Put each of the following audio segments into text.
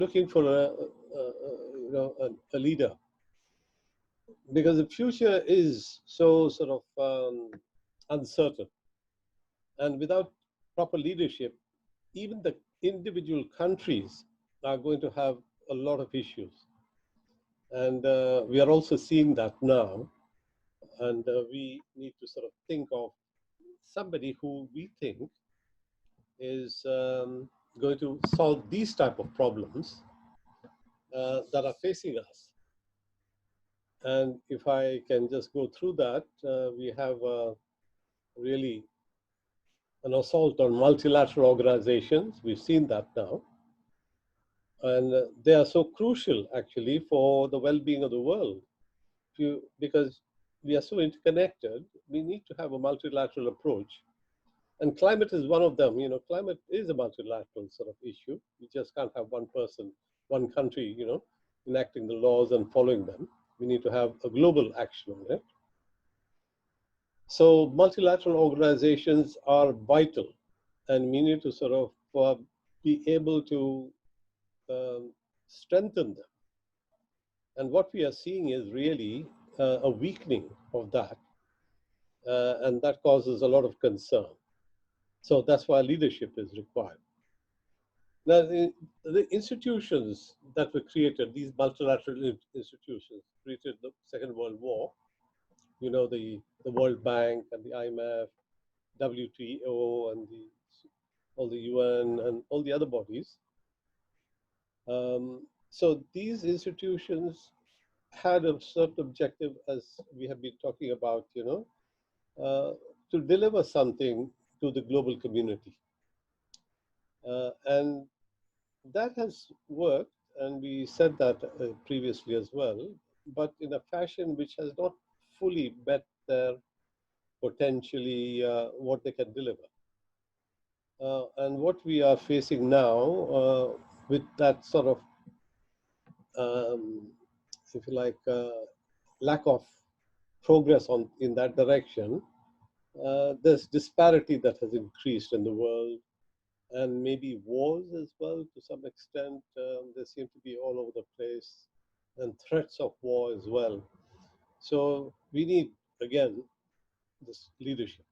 looking for a leader, because the future is so sort of uncertain, and without proper leadership, even the individual countries are going to have a lot of issues. And we are also seeing that now. And we need to sort of think of somebody who we think is going to solve these type of problems that are facing us. And if I can just go through that, we have really an assault on multilateral organizations. We've seen that now. And they are so crucial, actually, for the well-being of the world. Because we are so interconnected, we need to have a multilateral approach. And climate is one of them. You know, climate is a multilateral sort of issue. We just can't have one person, one country, enacting the laws and following them. We need to have a global action on it. So multilateral organizations are vital, and we need to sort of be able to strengthen them. And what we are seeing is really a weakening of that, and that causes a lot of concern. So that's why leadership is required. Now, the institutions that were created, these multilateral institutions, created the Second World War, the World Bank and the IMF, WTO, and all the UN and all the other bodies. So these institutions had a certain objective, as we have been talking about, to deliver something to the global community. And that has worked, and we said that previously as well, but in a fashion which has not fully met their potentially what they can deliver. And what we are facing now with that sort of, if you like, lack of progress in that direction, there's disparity that has increased in the world, and maybe wars as well to some extent. They seem to be all over the place, and threats of war as well. So we need, again, this leadership.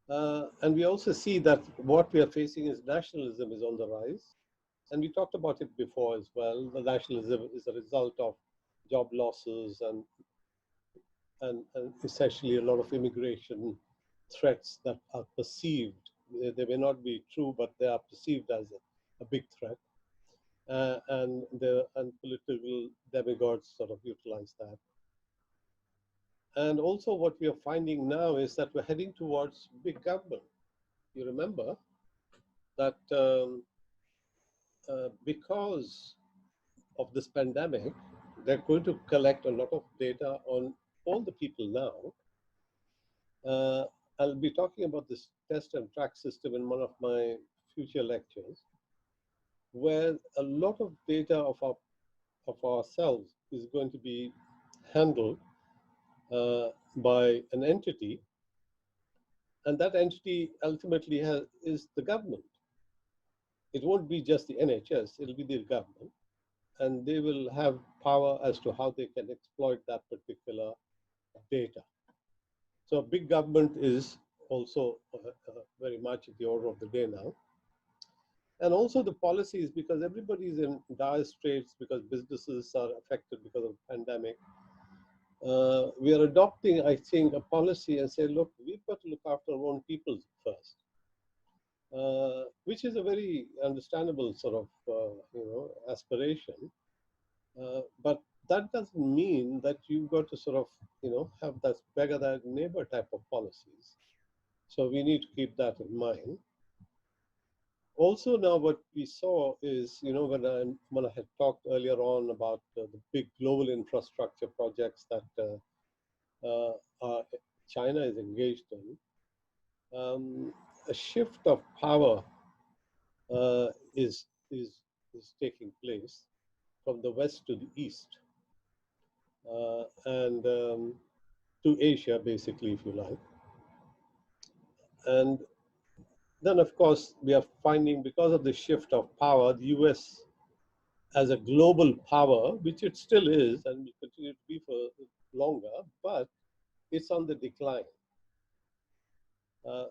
And we also see that what we are facing is nationalism is on the rise. And we talked about it before as well. The nationalism is a result of job losses and essentially a lot of immigration threats that are perceived. They may not be true, but they are perceived as a big threat. And political demigods sort of utilize that. And also what we are finding now is that we're heading towards big government. You remember that because of this pandemic, they're going to collect a lot of data on all the people now. I'll be talking about this test and track system in one of my future lectures, where a lot of data of ourselves is going to be handled by an entity, and that entity ultimately is the government. It won't be just the NHS, it'll be the government, and they will have power as to how they can exploit that particular data. So big government is also very much at the order of the day now. And also the policies, because everybody is in dire straits because businesses are affected because of the pandemic. We are adopting, I think, a policy and say, look, we've got to look after our own people first, which is a very understandable sort of, aspiration. But that doesn't mean that you've got to sort of, have that beggar thy neighbor type of policies. So we need to keep that in mind. Also now what we saw is, when I had talked earlier on about the big global infrastructure projects that China is engaged in, a shift of power is taking place from the west to the east, and to Asia, basically, if you like. And then, of course, we are finding, because of the shift of power, the US as a global power, which it still is and will continue to be for longer, but it's on the decline.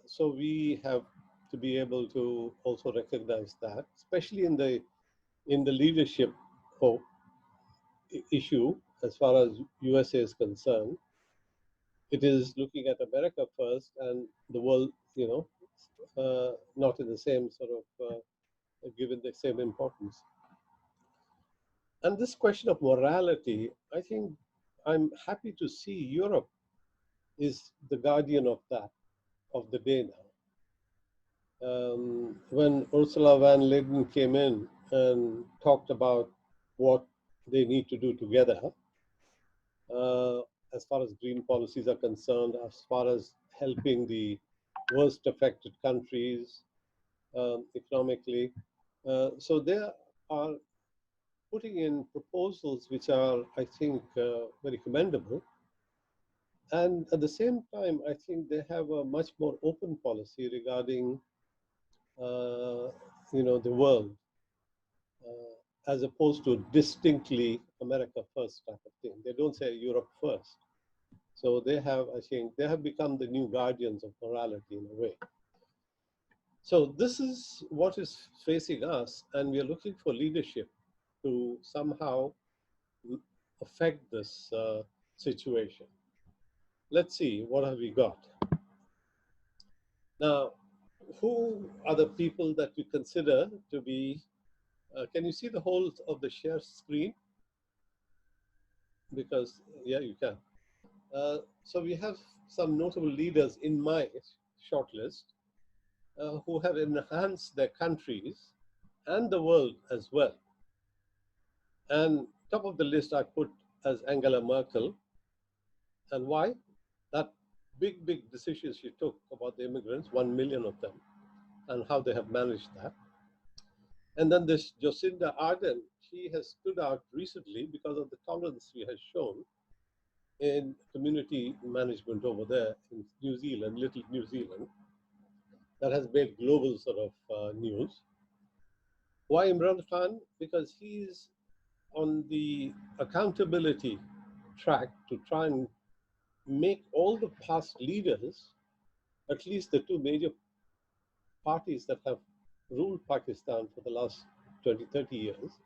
So we have to be able to also recognize that, especially in the leadership of issue as far as USA is concerned. It is looking at America first and the world, not in the same sort of given the same importance. And this question of morality, I think I'm happy to see Europe is the guardian of that, of the day now. When Ursula von der Leyen came in and talked about what they need to do together, uh, as far as green policies are concerned, as far as helping the worst affected countries economically. So they are putting in proposals which are, I think, very commendable. And at the same time, I think they have a much more open policy regarding, the world, as opposed to distinctly America first type of thing. They don't say Europe first. So they have, I think, they have become the new guardians of morality in a way. So this is what is facing us, and we are looking for leadership to somehow affect this situation. Let's see, what have we got? Now, who are the people that you consider to be, can you see the whole of the share screen? Because, yeah, you can. So we have some notable leaders in my shortlist who have enhanced their countries and the world as well. And top of the list I put as Angela Merkel. And why? That big decisions she took about the immigrants, 1 million of them, and how they have managed that. And then this Jacinda Ardern, she has stood out recently because of the tolerance she has shown in community management over there in New Zealand, little New Zealand, that has made global sort of news. Why Imran Khan? Because he's on the accountability track to try and make all the past leaders, at least the two major parties that have ruled Pakistan for the last 20, 30 years,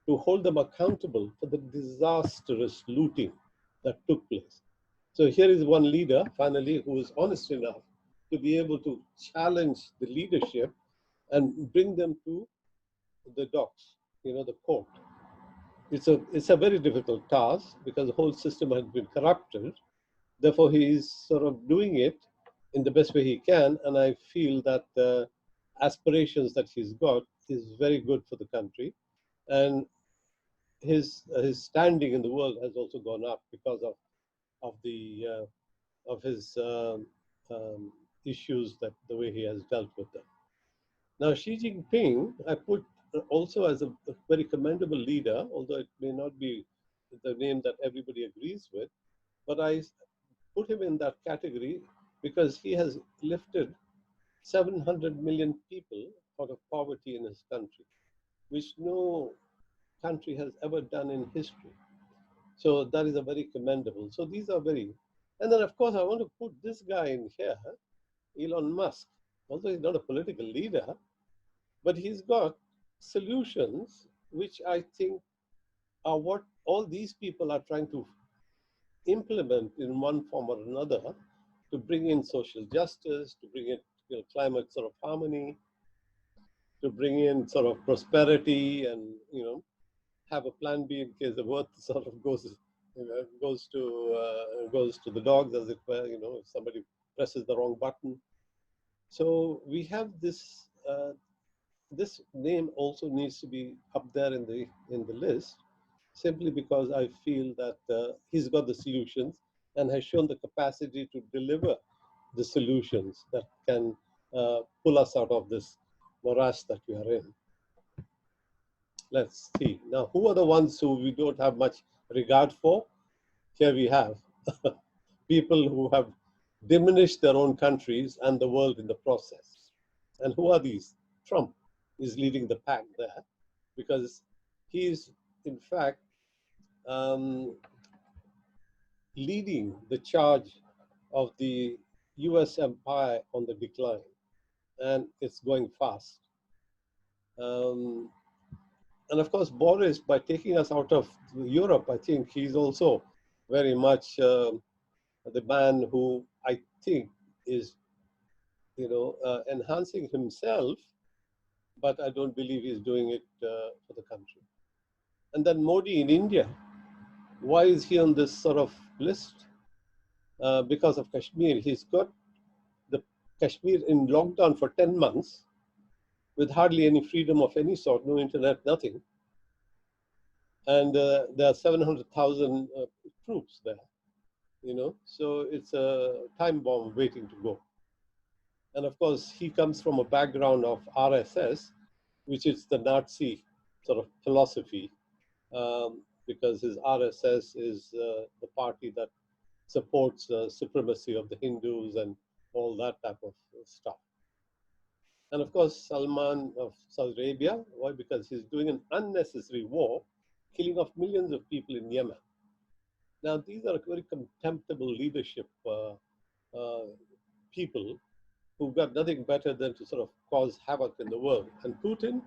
to hold them accountable for the disastrous looting that took place. So here is one leader, finally, who is honest enough to be able to challenge the leadership and bring them to the docks, the court. It's a very difficult task because the whole system has been corrupted. Therefore, he is sort of doing it in the best way he can, and I feel that the aspirations that he's got is very good for the country, and his standing in the world has also gone up because of his issues, that the way he has dealt with them. Now, Xi Jinping, I put also as a very commendable leader, although it may not be the name that everybody agrees with, but I put him in that category because he has lifted 700 million people out of poverty in his country, which no country has ever done in history. So that is a very commendable. So these are very, and then of course I want to put this guy in here, Elon Musk. Although he's not a political leader, but he's got solutions which I think are what all these people are trying to implement in one form or another to bring in social justice, to bring in climate sort of harmony, to bring in sort of prosperity, and have a plan B in case the world sort of goes to the dogs, as it were. If somebody presses the wrong button. So we have this. This name also needs to be up there in the list, simply because I feel that he's got the solutions and has shown the capacity to deliver the solutions that can pull us out of this morass that we are in. Let's see. Now, who are the ones who we don't have much regard for? Here we have people who have diminished their own countries and the world in the process. And who are these? Trump is leading the pack there, because he is, in fact, um, leading the charge of the US empire on the decline, and it's going fast. Um, and of course, Boris, by taking us out of Europe, I think he's also very much the man who I think is, enhancing himself, but I don't believe he's doing it for the country. And then Modi in India, why is he on this sort of list? Because of Kashmir. He's got the Kashmir in lockdown for 10 months with hardly any freedom of any sort, no internet, nothing. And there are 700,000 troops there, so it's a time bomb waiting to go. And of course, he comes from a background of RSS, which is the Nazi sort of philosophy, because his RSS is the party that supports the supremacy of the Hindus and all that type of stuff. And of course, Salman of Saudi Arabia. Why? Because he's doing an unnecessary war, killing off millions of people in Yemen. Now, these are very contemptible leadership people who've got nothing better than to sort of cause havoc in the world. And Putin,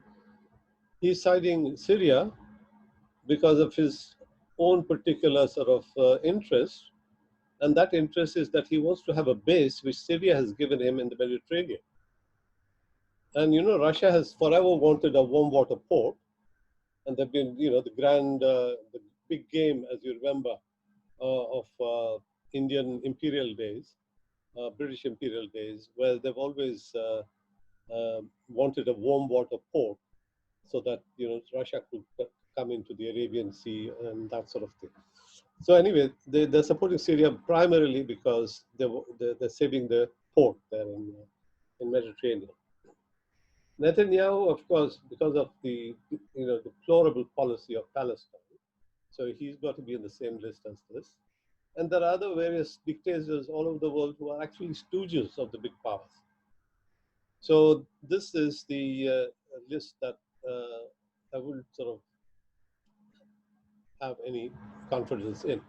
he's siding Syria because of his own particular sort of interest. And that interest is that he wants to have a base which Syria has given him in the Mediterranean. And Russia has forever wanted a warm water port, and they've been, the big game, as you remember, of Indian imperial days, British imperial days, where they've always wanted a warm water port, so that Russia could come into the Arabian Sea and that sort of thing. So anyway, they're supporting Syria primarily because they're saving the port there in Mediterranean. Netanyahu, of course, because of the deplorable policy of Palestine, so he's got to be in the same list as this. And there are other various dictators all over the world who are actually stooges of the big powers. So this is the list that I would sort of have any confidence in.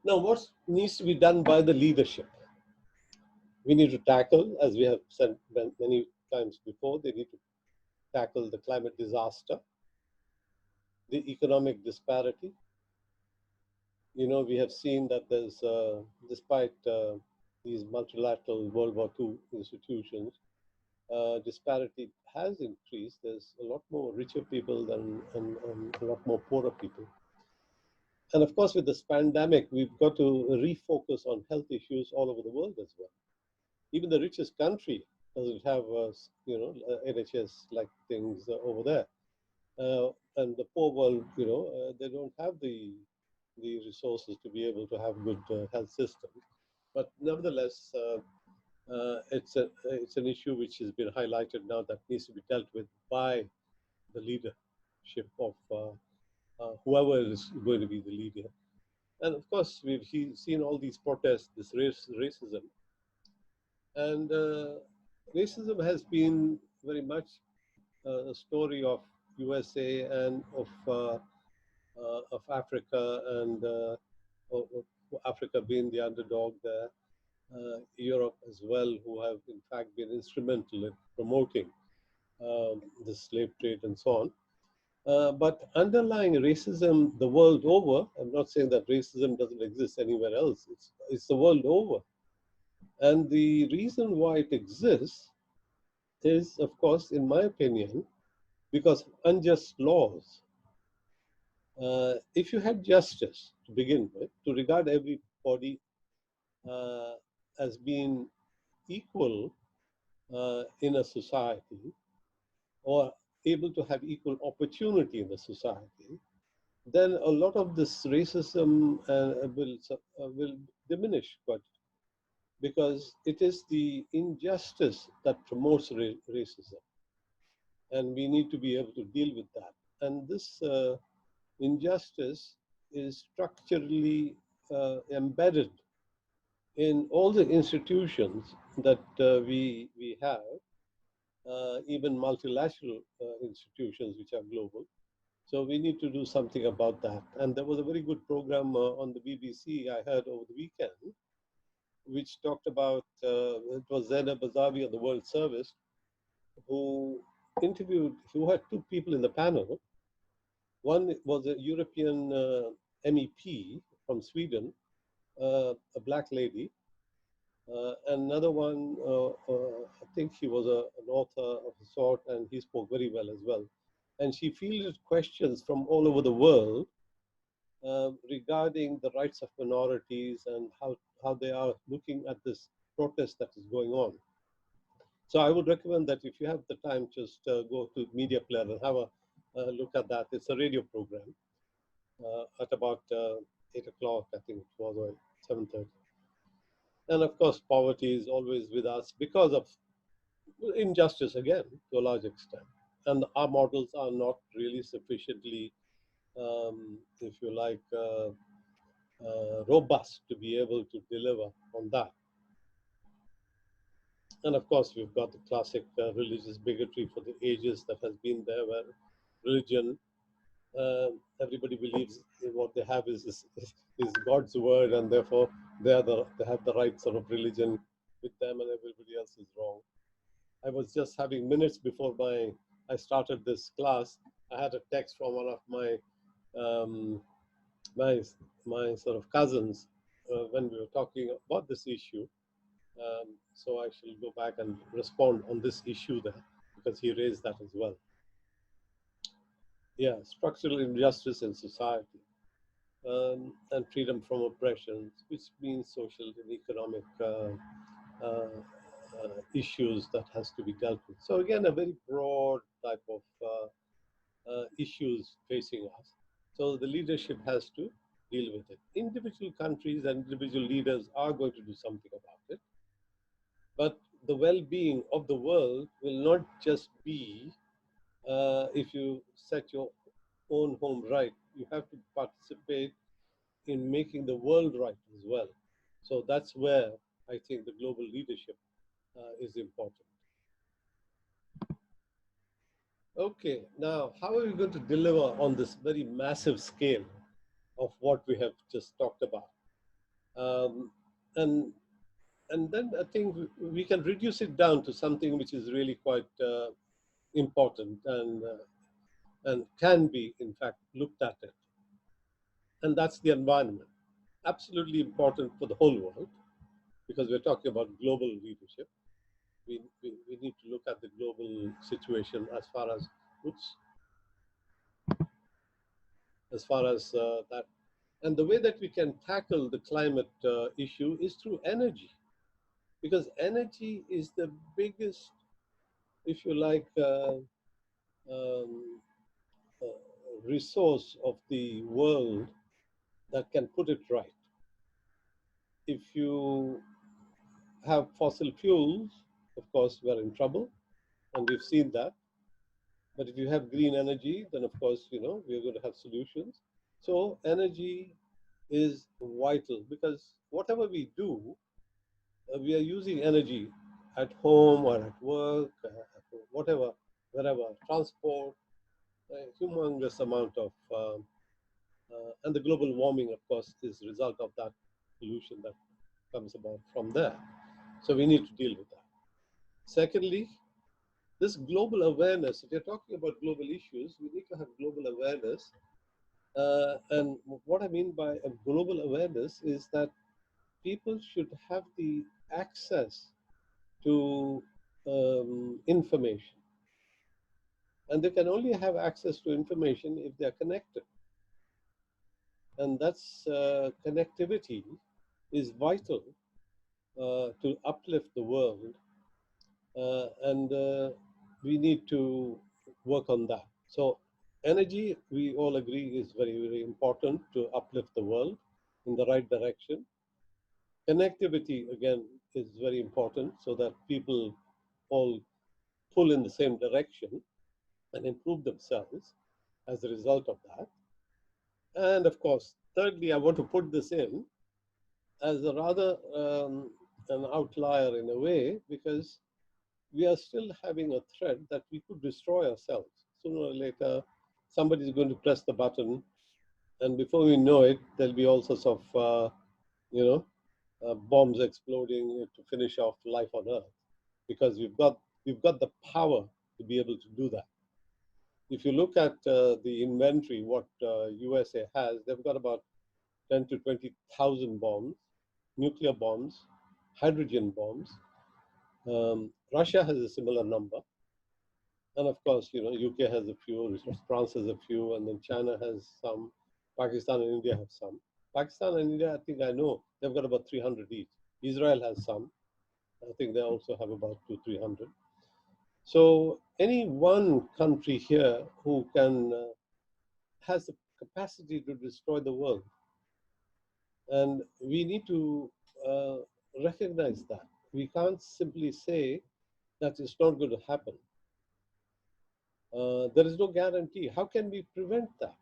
Now, what needs to be done by the leadership? We need to tackle, as we have said many times before, they need to tackle the climate disaster, the economic disparity. We have seen that there's, despite these multilateral World War II institutions, disparity has increased. There's a lot more richer people and a lot more poorer people. And of course, with this pandemic, we've got to refocus on health issues all over the world as well. Even the richest country doesn't have, NHS-like things over there. And the poor world, they don't have the resources to be able to have good health systems. But nevertheless, it's an issue which has been highlighted now that needs to be dealt with by the leadership of whoever is going to be the leader. And of course, we've seen all these protests, this racism. And racism has been very much a story of USA and of Africa, and of Africa being the underdog there. Europe as well, who have in fact been instrumental in promoting the slave trade and so on. But underlying racism the world over, I'm not saying that racism doesn't exist anywhere else, it's the world over. And the reason why it exists is, of course, in my opinion, because of unjust laws. If you had justice to begin with, to regard everybody as being equal in a society, or able to have equal opportunity in the society, then a lot of this racism will diminish quite, because it is the injustice that promotes racism, and we need to be able to deal with that. And this injustice is structurally embedded in all the institutions that we have, even multilateral institutions which are global. So we need to do something about that. And there was a very good program on the BBC I heard over the weekend, which talked about, it was Zainab Bazavi of the World Service, who had two people in the panel. One was a European MEP from Sweden, a black lady. Another one, I think he was an author of a sort, and he spoke very well as well. And she fielded questions from all over the world regarding the rights of minorities and how they are looking at this protest that is going on. So I would recommend that if you have the time, just go to Media Player and have a look at that. It's a radio program at about 8 o'clock, I think it was, or 7:30. And of course, poverty is always with us because of injustice, again, to a large extent. And our models are not really sufficiently, if you like, robust to be able to deliver on that. And of course, we've got the classic religious bigotry for the ages that has been there, where religion, everybody believes what they have is God's word, and therefore they have the right sort of religion with them, and everybody else is wrong. I was just having minutes before I started this class. I had a text from one of um, my my sort of cousins when we were talking about this issue. So I shall go back and respond on this issue there, because he raised that as well. Yeah, structural injustice in society, and freedom from oppression, which means social and economic issues that has to be dealt with. So again, a very broad type of issues facing us. So the leadership has to deal with it. Individual countries and individual leaders are going to do something about it. But the well-being of the world will not just be if you set your own home right. You have to participate in making the world right as well. So that's where I think the global leadership is important. Okay, now how are we going to deliver on this very massive scale of what we have just talked about? Um, and and then I think we can reduce it down to something which is really quite important and can be, in fact, looked at it. And that's the environment. Absolutely important for the whole world, because we're talking about global leadership. We need to look at the global situation oops, as far as that. And the way that we can tackle the climate issue is through energy, because energy is the biggest, if you like, um, uh, resource of the world that can put it right. If you have fossil fuels, of course, we're in trouble, and we've seen that. But if you have green energy, then of course, we're going to have solutions. So energy is vital, because whatever we do, we are using energy at home or at work, whatever, wherever, transport, a humongous amount of, and the global warming, of course, is the result of that pollution that comes about from there. So we need to deal with that. Secondly, this global awareness, if you're talking about global issues, we need to have global awareness. And what I mean by a global awareness is that people should have the access to information. And they can only have access to information if they're connected. And that's connectivity is vital to uplift the world. And we need to work on that. So energy, we all agree, is very, very important to uplift the world in the right direction. Connectivity, again, is very important so that people all pull in the same direction and improve themselves as a result of that. And of course, thirdly, I want to put this in as a rather an outlier in a way, because we are still having a threat that we could destroy ourselves sooner or later. somebody's going to press the button, and before we know it, there'll be all sorts of, bombs exploding to finish off life on Earth, because we've got the power to be able to do that. If you look at the inventory, what USA has, they've got about 10 to 20,000 bombs, nuclear bombs, hydrogen bombs. Russia has a similar number. And of course, UK has a few, France has a few, and then China has some, Pakistan and India have some. Pakistan and India, I think I know, they've got about 300 each. Israel has some. I think they also have about 300. So any one country here who has the capacity to destroy the world. And we need to recognize that. We can't simply say that it's not going to happen. There is no guarantee. How can we prevent that?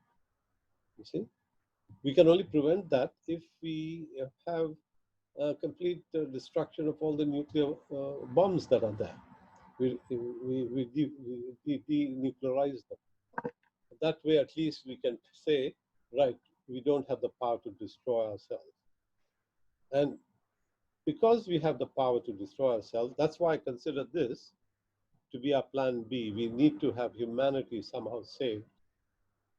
You see, we can only prevent that if we have complete destruction of all the nuclear bombs that are there. We denuclearize them. That way, at least we can say, right, we don't have the power to destroy ourselves. And because we have the power to destroy ourselves, that's why I consider this to be our plan B. We need to have humanity somehow saved.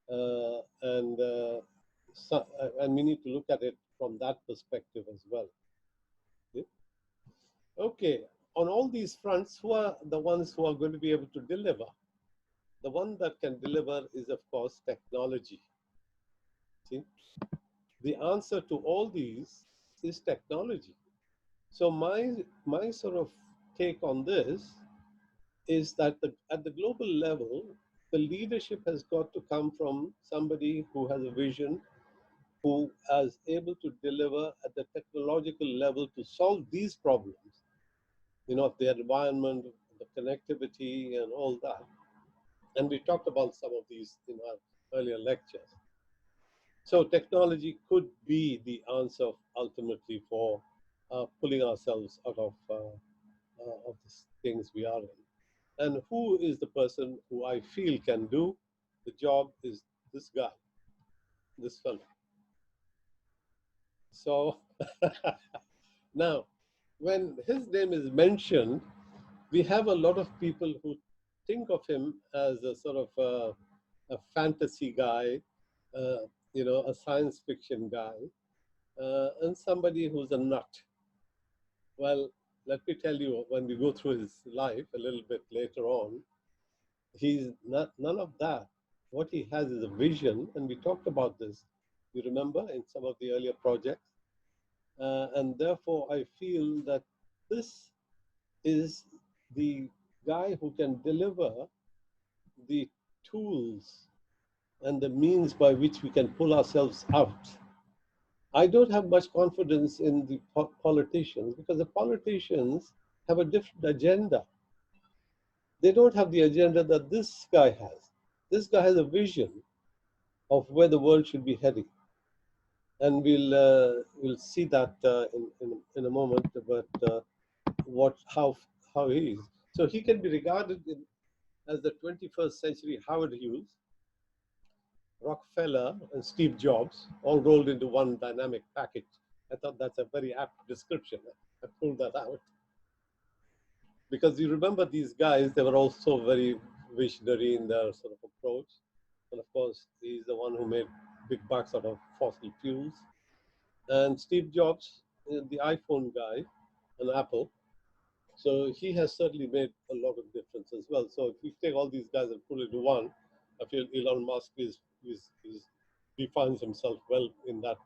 And we need to look at it from that perspective as well. Okay, on all these fronts, who are the ones who are going to be able to deliver? The one that can deliver is, of course, technology. See, the answer to all these is technology. So my sort of take on this is that at the global level, the leadership has got to come from somebody who has a vision, who is able to deliver at the technological level to solve these problems, of the environment, the connectivity, and all that. And we talked about some of these in our earlier lectures. So technology could be the answer ultimately for pulling ourselves out of the things we are in. And who is the person who I feel can do the job is this guy, this fellow. So now, when his name is mentioned, we have a lot of people who think of him as a sort of a fantasy guy, a science fiction guy, and somebody who's a nut. Well, let me tell you, when we go through his life a little bit later on, he's not none of that. What he has is a vision, and we talked about this, you remember, in some of the earlier projects. And therefore, I feel that this is the guy who can deliver the tools and the means by which we can pull ourselves out. I don't have much confidence in the politicians, because the politicians have a different agenda. They don't have the agenda that this guy has. This guy has a vision of where the world should be heading. And we'll see that in a moment, but how he is. So he can be regarded as the 21st century Howard Hughes, Rockefeller, and Steve Jobs, all rolled into one dynamic package. I thought that's a very apt description. I pulled that out. Because you remember these guys, they were also very visionary in their sort of approach. And of course, he's the one who made big bucks out of fossil fuels. And Steve Jobs, the iPhone guy, and Apple. So he has certainly made a lot of difference as well. So if you take all these guys and put it into one, I feel Elon Musk defines himself well in that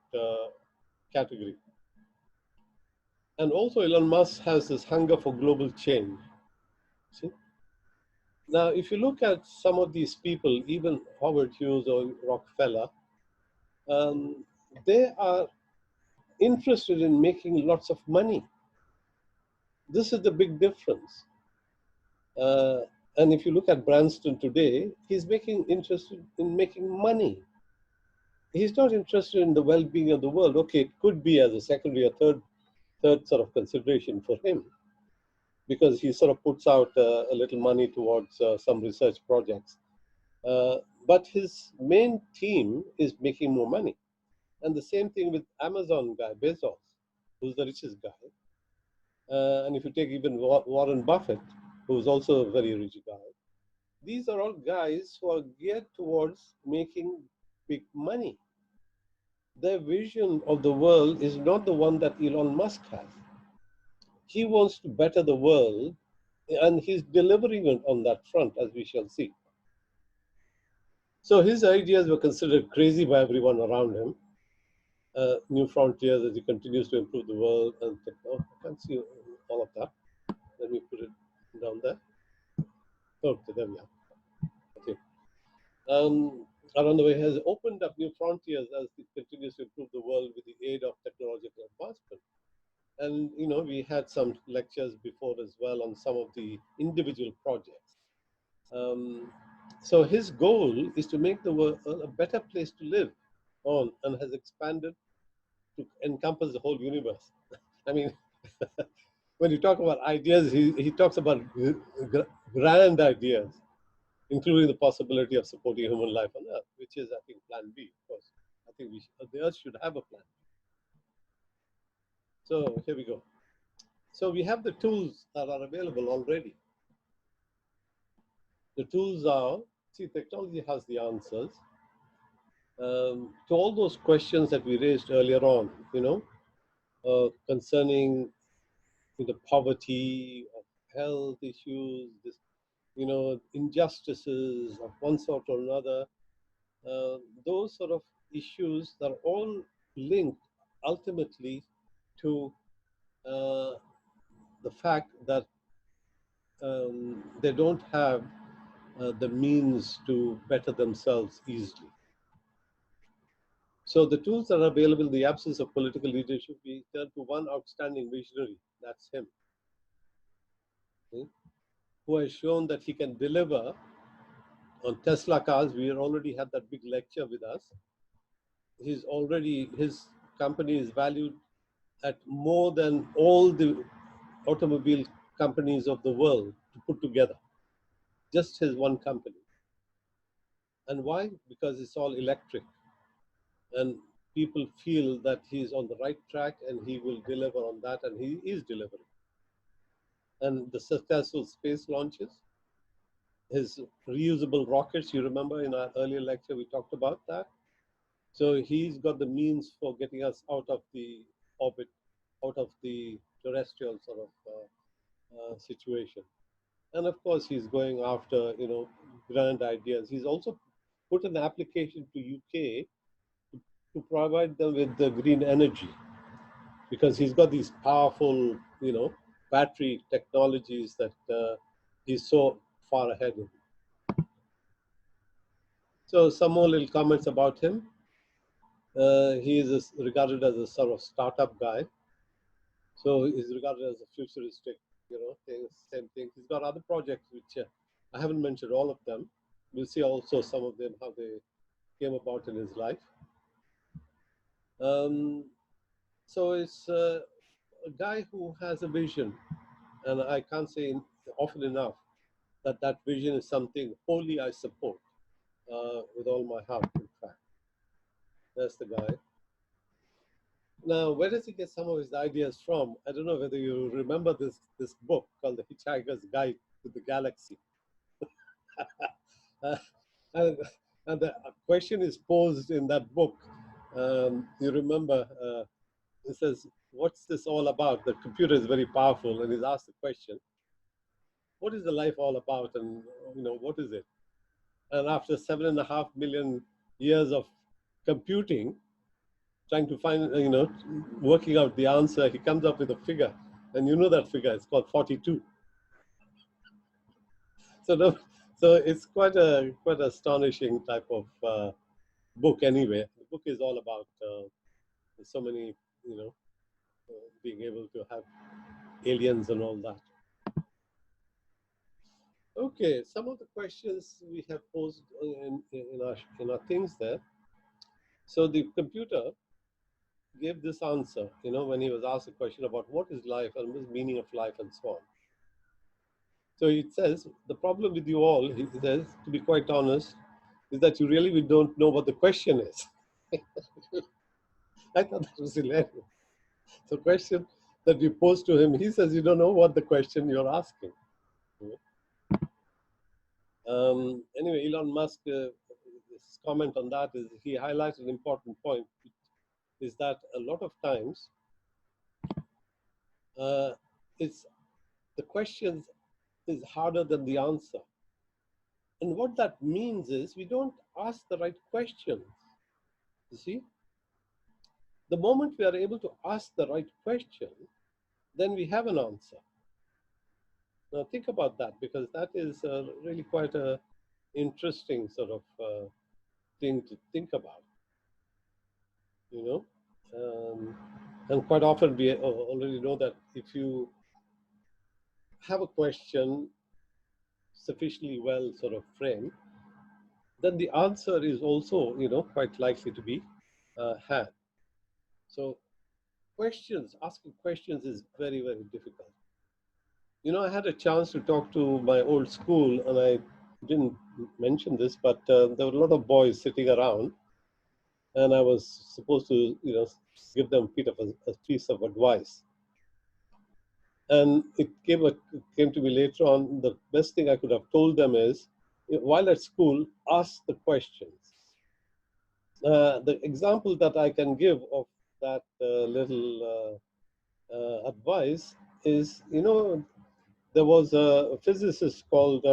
category. And also Elon Musk has this hunger for global change. See? Now, if you look at some of these people, even Howard Hughes or Rockefeller, they are interested in making lots of money. This is the big difference. And if you look at Branson today, he's interested in making money. He's not interested in the well-being of the world. Okay, it could be as a secondary or third sort of consideration for him, because he sort of puts out a little money towards some research projects. but his main theme is making more money. And the same thing with Amazon guy, Bezos, who's the richest guy. And if you take even Warren Buffett, who's also a very rich guy, these are all guys who are geared towards making big money. Their vision of the world is not the one that Elon Musk has. He wants to better the world, and he's delivering on that front, as we shall see. So his ideas were considered crazy by everyone around him. New frontiers as he continues to improve the world and technology. I can't see all of that. Let me put it down there. Okay, there we are. Okay. Around the way has opened up new frontiers as it continues to improve the world with the aid of technological advancement. And we had some lectures before as well on some of the individual projects. So his goal is to make the world a better place to live on, and has expanded to encompass the whole universe. I mean, when you talk about ideas, he talks about grand ideas, including the possibility of supporting human life on Earth, which is, I think, Plan B. Of course, I think the Earth should have a plan. So here we go. So we have the tools that are available already. The tools are, see, technology has the answers to all those questions that we raised earlier on, concerning the poverty, of health issues, this, injustices of one sort or another. Those sort of issues are all linked ultimately to the fact that they don't have the means to better themselves easily. So the tools that are available in the absence of political leadership, we turn to one outstanding visionary, that's him, okay, who has shown that he can deliver on Tesla cars. We already had that big lecture with us. His company is valued at more than all the automobile companies of the world to put together. Just his one company. And why? Because it's all electric. And people feel that he's on the right track and he will deliver on that, and he is delivering. And the successful space launches, his reusable rockets, you remember in our earlier lecture we talked about that. So he's got the means for getting us out of the orbit, out of the terrestrial sort of situation. And of course, he's going after, grand ideas. He's also put an application to UK to provide them with the green energy, because he's got these powerful, battery technologies that he's so far ahead in. So some more little comments about him. He is regarded as a sort of startup guy. So he's regarded as a futuristic, same thing. He's got other projects which I haven't mentioned all of them. We'll see also some of them, how they came about in his life. So it's a guy who has a vision, and I can't say often enough that that vision is something wholly I support with all my heart, in fact. That's the guy. Now, where does he get some of his ideas from? I don't know whether you remember this book called The Hitchhiker's Guide to the Galaxy. uh, and, and the question is posed in that book. You remember, it says, what's this all about? The computer is very powerful, and he's asked the question, what is the life all about, and what is it? And after 7.5 million years of computing, trying to find, working out the answer, he comes up with a figure. And that figure, it's called 42. So, so it's quite astonishing type of book anyway. The book is all about so many, being able to have aliens and all that. Okay, some of the questions we have posed in our things there. So the computer gave this answer, when he was asked a question about what is life and what is meaning of life and so on. So it says, the problem with you all, he says, to be quite honest, is that you really don't know what the question is. I thought that was hilarious. The question that we pose to him, he says you don't know what the question you're asking. Anyway, Elon Musk, his comment on that is he highlighted an important point, is that a lot of times it's the questions is harder than the answer. And what that means is we don't ask the right questions. You see, the moment we are able to ask the right question, then we have an answer. Now think about that, because that is really quite a interesting sort of thing to think about, you know. And quite often we already know that if you have a question sufficiently well sort of framed, then the answer is also, you know, quite likely to be had. So asking questions is very, very difficult. You know, I had a chance to talk to my old school, and I didn't mention this, but there were a lot of boys sitting around, and I was supposed to, you know, give them a piece of advice. And it came to me later on, the best thing I could have told them is, while at school, ask the questions. The example that I can give of that little advice is, you know, there was a physicist called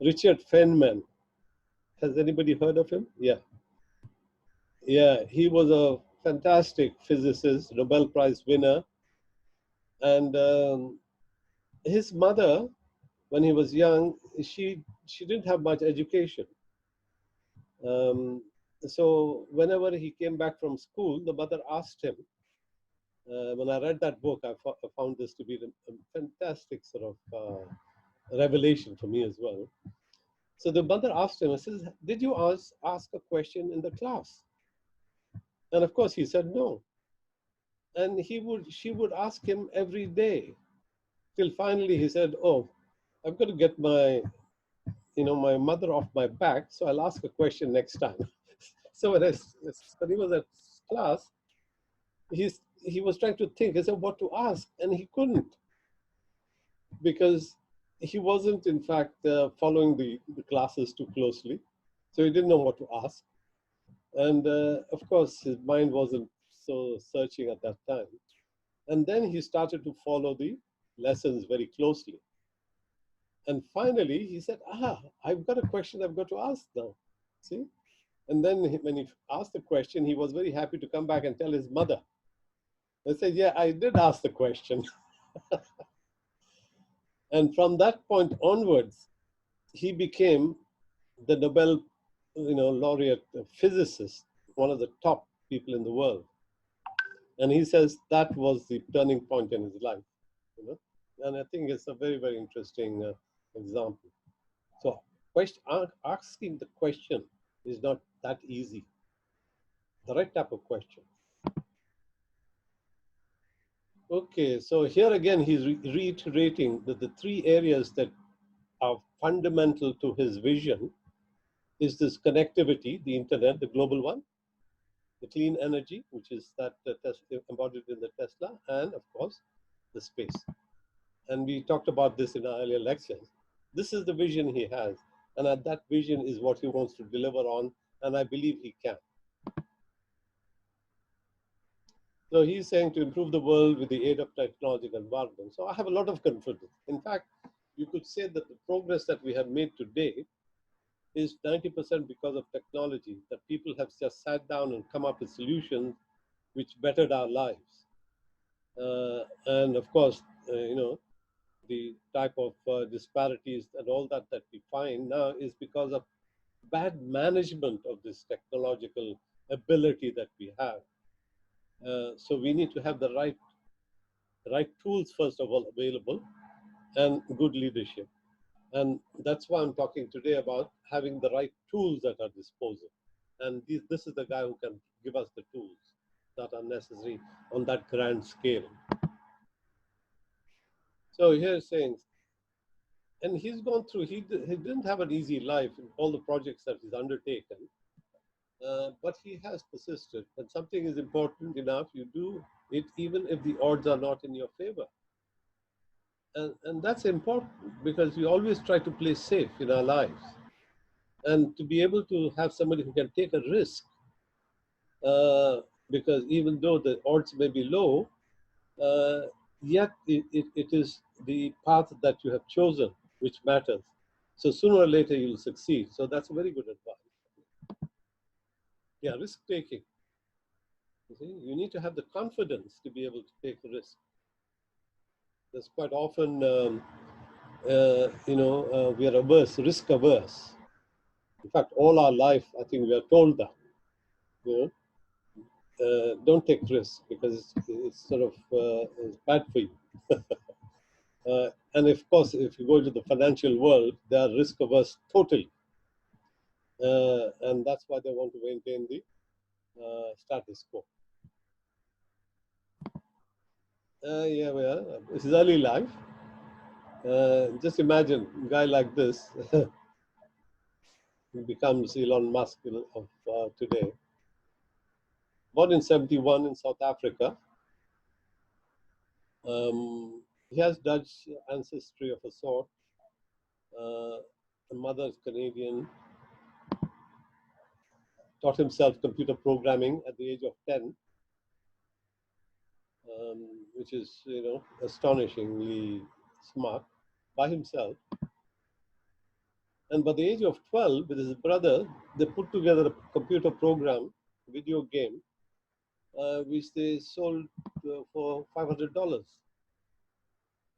Richard Feynman. Has anybody heard of him? Yeah. Yeah, he was a fantastic physicist, Nobel Prize winner. And his mother, when he was young, she didn't have much education. So whenever he came back from school, the mother asked him, when I read that book, I found this to be a fantastic sort of revelation for me as well. So the mother asked him, says, did you ask a question in the class? And of course he said no. And she would ask him every day, till finally he said, oh, I've got to get my mother off my back, so I'll ask a question next time. So when he was at class, he was trying to think, he said, what to ask, and he couldn't, because he wasn't, in fact, following the classes too closely. So he didn't know what to ask. And of course, his mind wasn't so searching at that time. And then he started to follow the lessons very closely. And finally, he said, I've got a question I've got to ask now. See? And then when he asked the question, he was very happy to come back and tell his mother. I said, yeah, I did ask the question. And from that point onwards, he became the Nobel, laureate physicist, one of the top people in the world. And he says that was the turning point in his life, you know. And I think it's a very, very interesting example. So asking the question is not that easy. The right type of question. Okay, so here again, he's reiterating that the three areas that are fundamental to his vision is this connectivity, the internet, the global one, the clean energy, which is that embodied in the Tesla, and of course, the space. And we talked about this in our earlier lectures. This is the vision he has, and that vision is what he wants to deliver on, and I believe he can. So he's saying to improve the world with the aid of technological advancement. So I have a lot of confidence. In fact, you could say that the progress that we have made today is 90% because of technology, that people have just sat down and come up with solutions which bettered our lives. And of course, the type of disparities and all that we find now is because of bad management of this technological ability that we have. So we need to have the right tools, first of all, available, and good leadership. And that's why I'm talking today about having the right tools at our disposal. And this is the guy who can give us the tools that are necessary on that grand scale. So here's saying, And he's gone through, he didn't have an easy life in all the projects that he's undertaken, but he has persisted. When something is important enough, you do it even if the odds are not in your favor. And that's important because we always try to play safe in our lives. And to be able to have somebody who can take a risk, uh, because even though the odds may be low, uh, yet it is the path that you have chosen which matters. So sooner or later you'll succeed. So that's a very good advice. Yeah, risk taking. You see, you need to have the confidence to be able to take the risk. There's quite often, we are averse, risk averse. In fact, all our life, I think we are told that, you don't take risks because it's sort of it's bad for you. And of course, if you go into the financial world, they are risk averse totally. And that's why they want to maintain the status quo. Yeah, well, this is early life. Just imagine a guy like this becomes Elon Musk of today. Born in 71 in South Africa. He has Dutch ancestry of a sort. Uh, the mother is Canadian. Taught himself computer programming at the age of 10, which is, astonishingly smart by himself. And by the age of 12, with his brother, they put together a computer program, video game, which they sold for $500.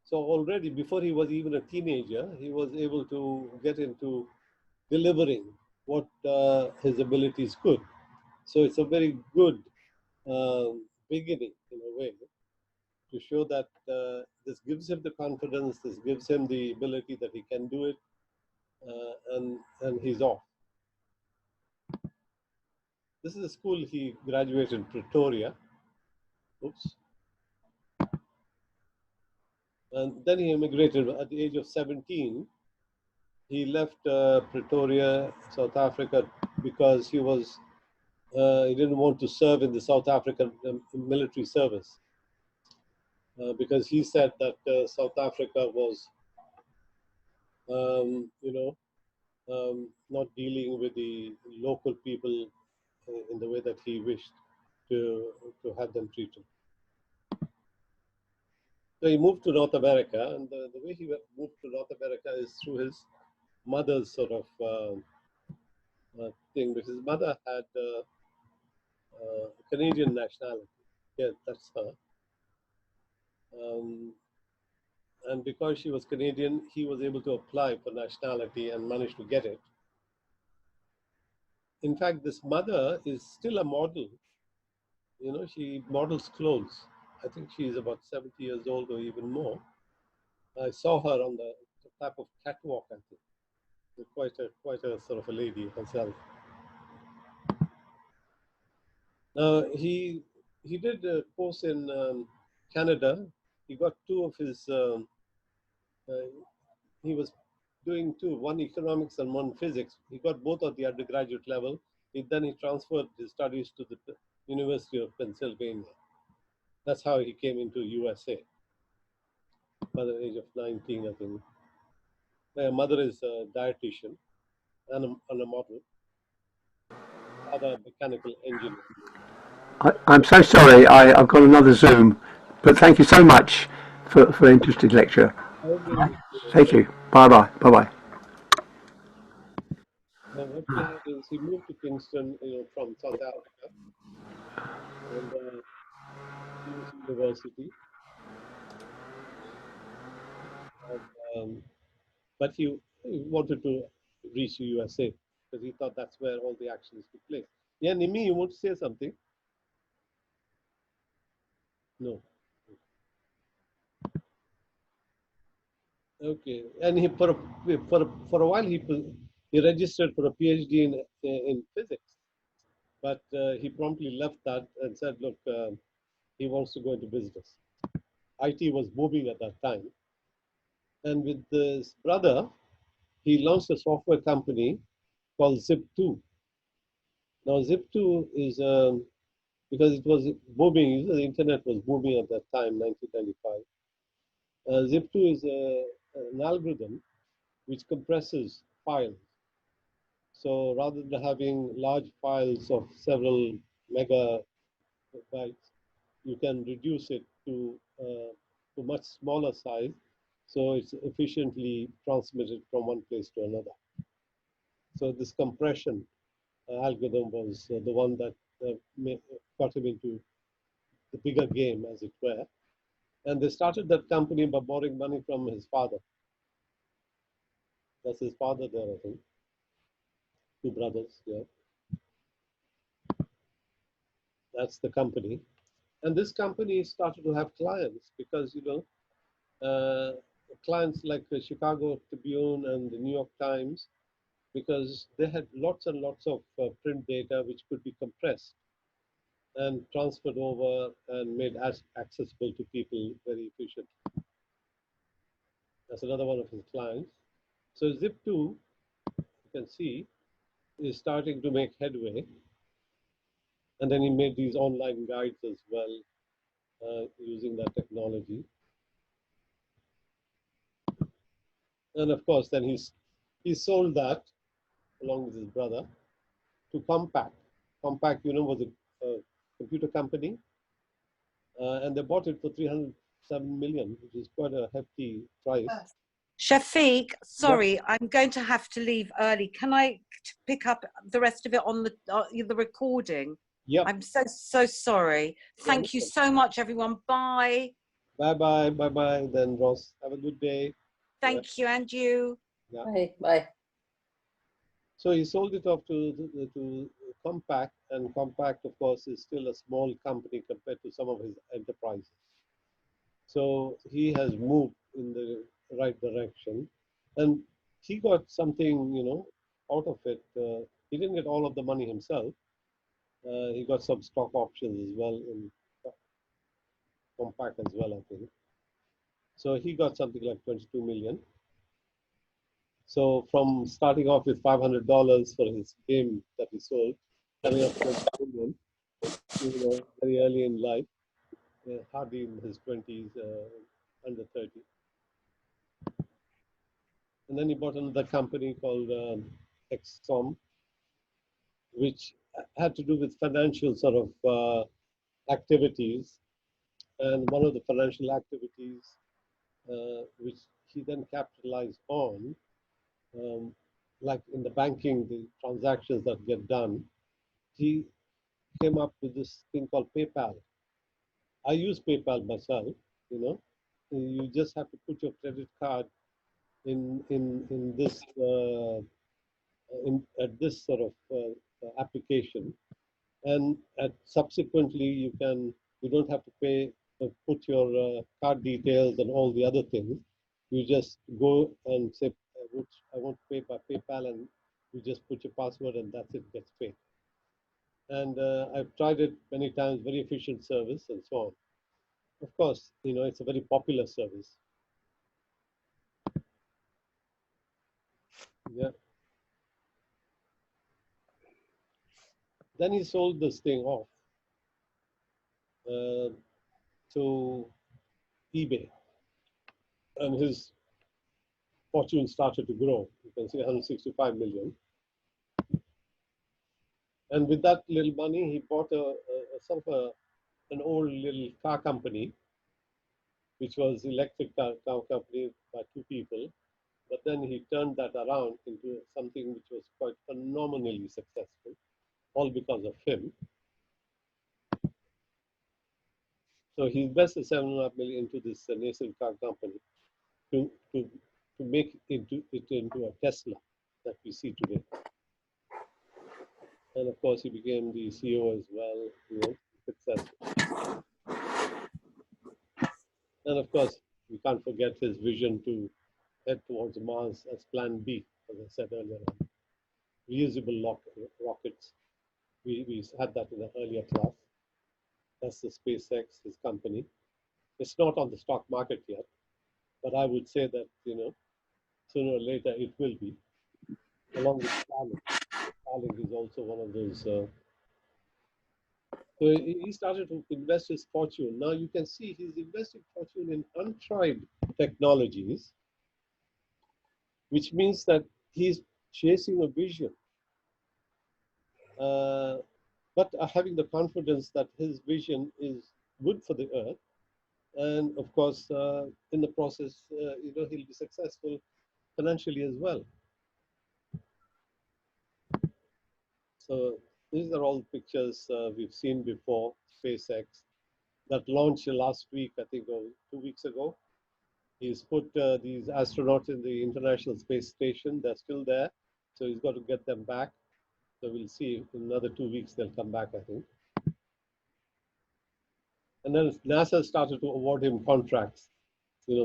So already, before he was even a teenager, he was able to get into delivering what his abilities could. So it's a very good beginning in a way to show that this gives him the confidence, this gives him the ability that he can do it, and he's off. This is a school he graduated in Pretoria. Oops. And then he immigrated at the age of 17. He left Pretoria, South Africa, because he didn't want to serve in the South African military service, because he said that South Africa was, not dealing with the local people in the way that he wished to have them treated. So he moved to North America, and the way he moved to North America is through his mother's sort of thing, because his mother had Canadian nationality. Yeah, that's her. Um, and because she was Canadian, he was able to apply for nationality and managed to get it. In fact, this mother is still a model. She models clothes. I think she is about 70 years old or even more. I saw her on the type of catwalk, I think. Quite a sort of a lady herself. He did a course in Canada. He got two of his. Uh, he was doing two, one economics and one physics. He got both at the undergraduate level. Then he transferred his studies to the University of Pennsylvania. That's how he came into USA by the age of 19, I think. My mother is a dietitian and a model, father a mechanical engineer. I'm so sorry, I've got another Zoom, but thank you so much for an interesting lecture. Okay. Thank you. Bye bye. Bye bye. Now what we had is he moved to Kingston, from South Africa, and Queen's University, and, but he wanted to reach the USA because he thought that's where all the actions took place. Yeah, Nimi, you want to say something? No. Okay, and for a while he registered for a PhD in physics, but he promptly left that and said, look, he wants to go into business. IT was booming at that time, And with his brother, he launched a software company called Zip2. Now, Zip2 is because it was booming. The internet was booming at that time, 1995. Zip2 is an algorithm which compresses files. So rather than having large files of several megabytes, you can reduce it to much smaller size, so it's efficiently transmitted from one place to another. So this compression algorithm was the one that got him into the bigger game, as it were. And they started that company by borrowing money from his father. That's his father there, I think. Two brothers, yeah. That's the company. And this company started to have clients because, clients like the Chicago Tribune and the New York Times, because they had lots and lots of print data which could be compressed and transferred over and made as accessible to people very efficiently. That's another one of his clients. So Zip2, you can see, is starting to make headway. And then he made these online guides as well, using that technology. And of course, then he sold that along with his brother to Compaq. Compaq, was a computer company, and they bought it for 307 million, which is quite a hefty price. Shafiq, Yep. sorry, I'm going to have to leave early. Can I pick up the rest of it on the recording? Yep. I'm so sorry. Thank you so much, everyone. Bye. Bye bye. Then Ross, have a good day. Thank you, and you. Yeah. Bye. So he sold it off to Compaq, and Compaq, of course, is still a small company compared to some of his enterprises. So he has moved in the right direction, and he got something, out of it. He didn't get all of the money himself. He got some stock options as well in Compaq as well, I think. So he got something like 22 million. So from starting off with $500 for his game that he sold, coming up to 20 million, very early in life, hardly in his 20s, under 30. And then he bought another company called Exxon, which had to do with financial sort of activities. And one of the financial activities which he then capitalized on, like in the banking, the transactions that get done, he came up with this thing called PayPal. I use PayPal myself, You just have to put your credit card in this at this sort of application, and subsequently you don't have to pay, put your card details and all the other things. You just go and say I want to pay by PayPal, and you just put your password, and that's it, gets paid. And I've tried it many times, very efficient service and so on. Of course, it's a very popular service. Yeah. Then he sold this thing off to eBay, and his fortune started to grow. You can see 165 million. And with that little money, he bought an old little car company, which was electric car company by two people. But then he turned that around into something which was quite phenomenally successful, all because of him. So he invested 7.5 million into this nascent car company to make it into a Tesla that we see today. And of course, he became the CEO as well, successful. And of course, we can't forget his vision to head towards Mars as Plan B, as I said earlier on. Reusable rockets. We had that in an earlier class. That's the SpaceX, his company. It's not on the stock market yet, but I would say that, sooner or later it will be, along with Starlink. Starlink is also one of those. So he started to invest his fortune. Now you can see he's investing fortune in untried technologies, which means that he's chasing a vision, but having the confidence that his vision is good for the earth. And of course, in the process, he'll be successful financially as well. So these are all pictures we've seen before. SpaceX that launched last week, I think, or 2 weeks ago. He's put these astronauts in the International Space Station. They're still there, so he's got to get them back. So we'll see. In another 2 weeks, they'll come back, I think. And then NASA started to award him contracts.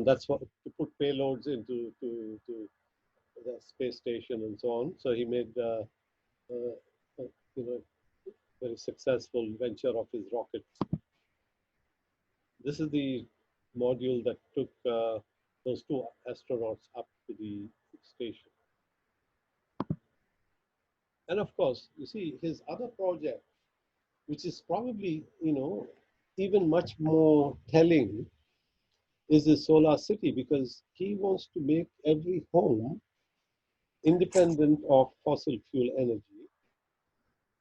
That's what to put payloads into to the space station and so on. So he made very successful venture of his rockets. This is the module that took those 2 astronauts up to the station. And of course, you see his other project, which is probably, even much more telling, is the solar city, because he wants to make every home independent of fossil fuel energy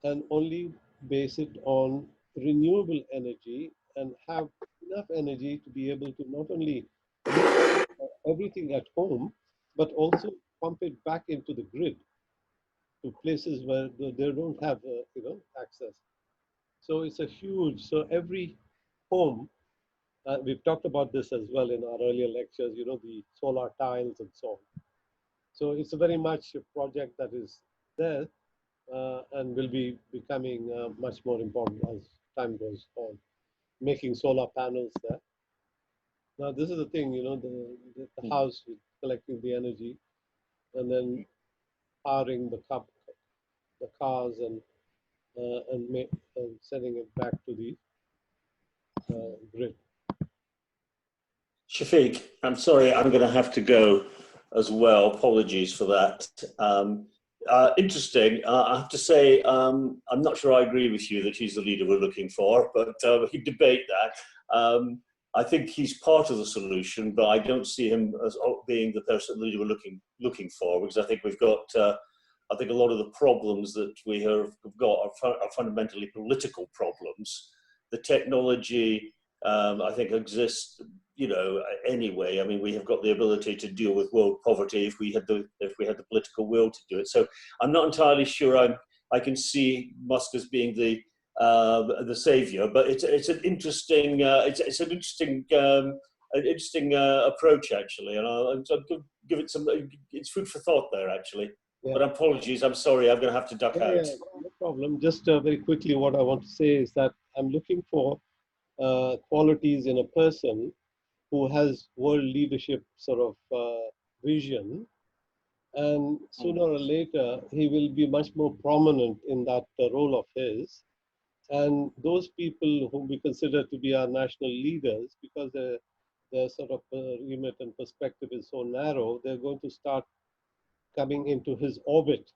and only base it on renewable energy and have enough energy to be able to not only use everything at home, but also pump it back into the grid to places where they don't have, access. So it's a huge, so every home, we've talked about this as well in our earlier lectures, the solar tiles and so on. So it's a very much a project that is there and will be becoming much more important as time goes on, making solar panels there. Now, this is the thing, the house is collecting the energy and then powering the cars and sending it back to the grid. Shafiq, I'm sorry, I'm going to have to go as well. Apologies for that. Interesting. I have to say, I'm not sure I agree with you that he's the leader we're looking for, but we can debate that. I think he's part of the solution, but I don't see him as being the person leader we're looking for, because I think we've got. I think a lot of the problems that we have got are fundamentally political problems. The technology, I think, exists, anyway. I mean, we have got the ability to deal with world poverty if we had the political will to do it. So I'm not entirely sure I can see Musk as being the savior, but it's an interesting approach, actually, and I'll give it some. It's food for thought there, actually. Yeah. But apologies, I'm sorry, I'm going to have to duck out. Yeah, no problem. Just very quickly, what I want to say is that I'm looking for qualities in a person who has world leadership sort of vision, and sooner or later he will be much more prominent in that role of his. And those people whom we consider to be our national leaders, because their sort of remit and perspective is so narrow, they're going to start coming into his orbit.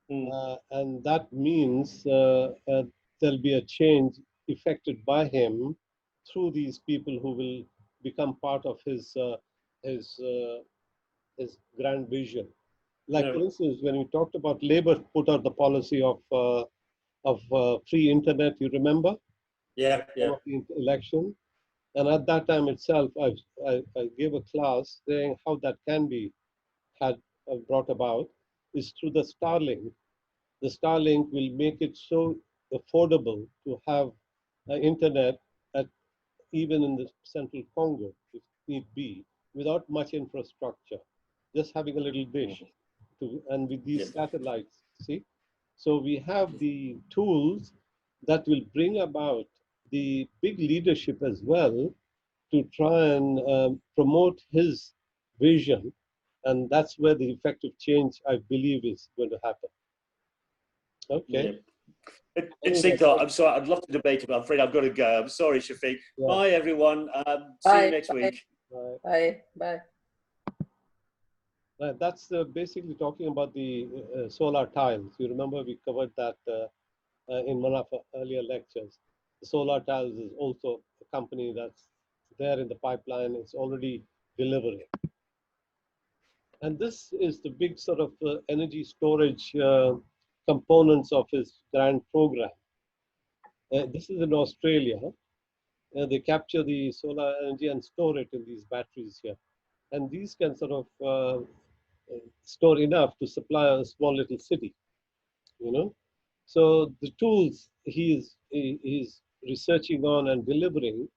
And that means there'll be a change effected by him through these people who will become part of his grand vision. Like, for instance, when we talked about Labour put out the policy of free internet, you remember? Yeah. Of the election. And at that time itself, I gave a class saying how that can be brought about is through the Starlink. The Starlink will make it so affordable to have internet even in the central Congo, if need be, without much infrastructure, just having a little dish, and with these satellites, see? So we have the tools that will bring about the big leadership as well to try and promote his vision. And that's where the effective change, I believe, is going to happen. Okay. Yeah. Interesting thought. I'm sorry, I'd love to debate it, but I'm afraid I've got to go. I'm sorry, Shafiq. Yeah. Bye, everyone. See you next week. Right. Bye. Bye. Right. That's basically talking about the solar tiles. You remember we covered that in one of our earlier lectures. The Solar Tiles is also a company that's there in the pipeline. It's already delivering. And this is the big sort of energy storage components of his grand program. This is in Australia. They capture the solar energy and store it in these batteries here. And these can sort of store enough to supply a small little city, you know. So the tools he's researching on and delivering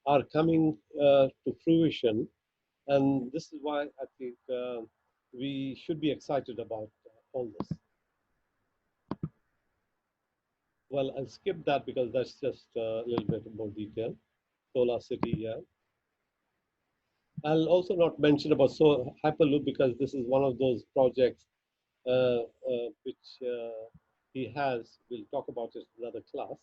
are coming to fruition. And this is why I think we should be excited about all this. Well, I'll skip that because that's just a little bit more detail. Solar City, yeah. I'll also not mention about Hyperloop because this is one of those projects which he has. We'll talk about it in another class.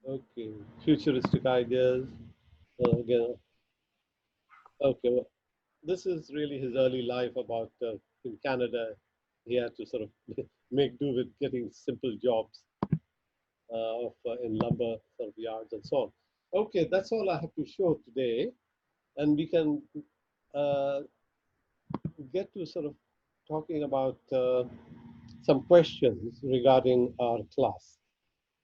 Okay, futuristic ideas. Again, okay, well, this is really his early life about in Canada. He had to sort of make do with getting simple jobs in lumber sort of yards and so on. Okay, that's all I have to show today. And we can get to sort of talking about some questions regarding our class.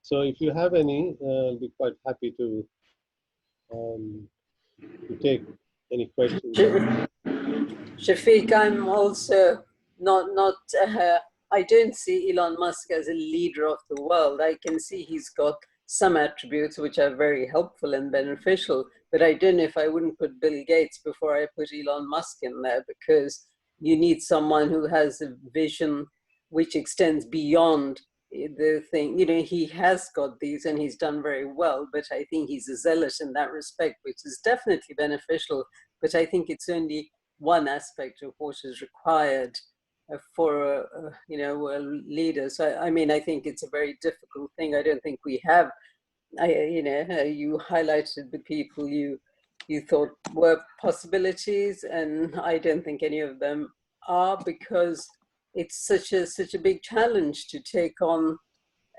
So if you have any, I'll be quite happy to take any questions. Shafiq, I'm also not. I don't see Elon Musk as a leader of the world. I can see he's got some attributes which are very helpful and beneficial, but I don't know if I wouldn't put Bill Gates before I put Elon Musk in there, because you need someone who has a vision which extends beyond the thing. You know, he has got these and he's done very well, but I think he's a zealot in that respect, which is definitely beneficial. But I think it's only one aspect of what is required for a leader. So I mean, I think it's a very difficult thing. I don't think we have. You highlighted the people you thought were possibilities, and I don't think any of them are, because it's such a big challenge to take on,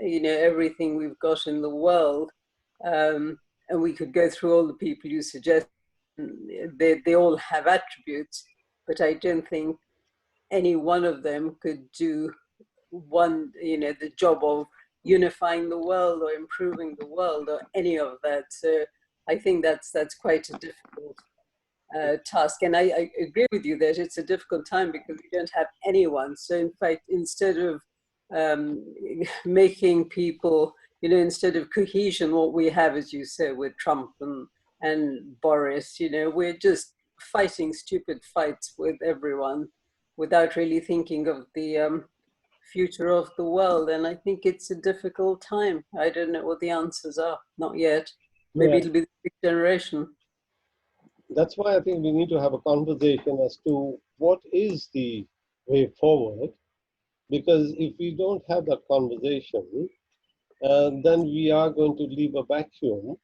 everything we've got in the world. And we could go through all the people you suggest. They all have attributes, but I don't think any one of them could do the job of unifying the world or improving the world or any of that. So I think that's quite a difficult task. And I agree with you that it's a difficult time because we don't have anyone. So in fact, instead of making people, instead of cohesion, what we have, as you say, with Trump and Boris, we're just fighting stupid fights with everyone without really thinking of the future of the world. And I think it's a difficult time. I don't know what the answers are, not yet. Maybe it'll be the next generation. That's why I think we need to have a conversation as to what is the way forward. Because if we don't have that conversation, then we are going to leave a vacuum.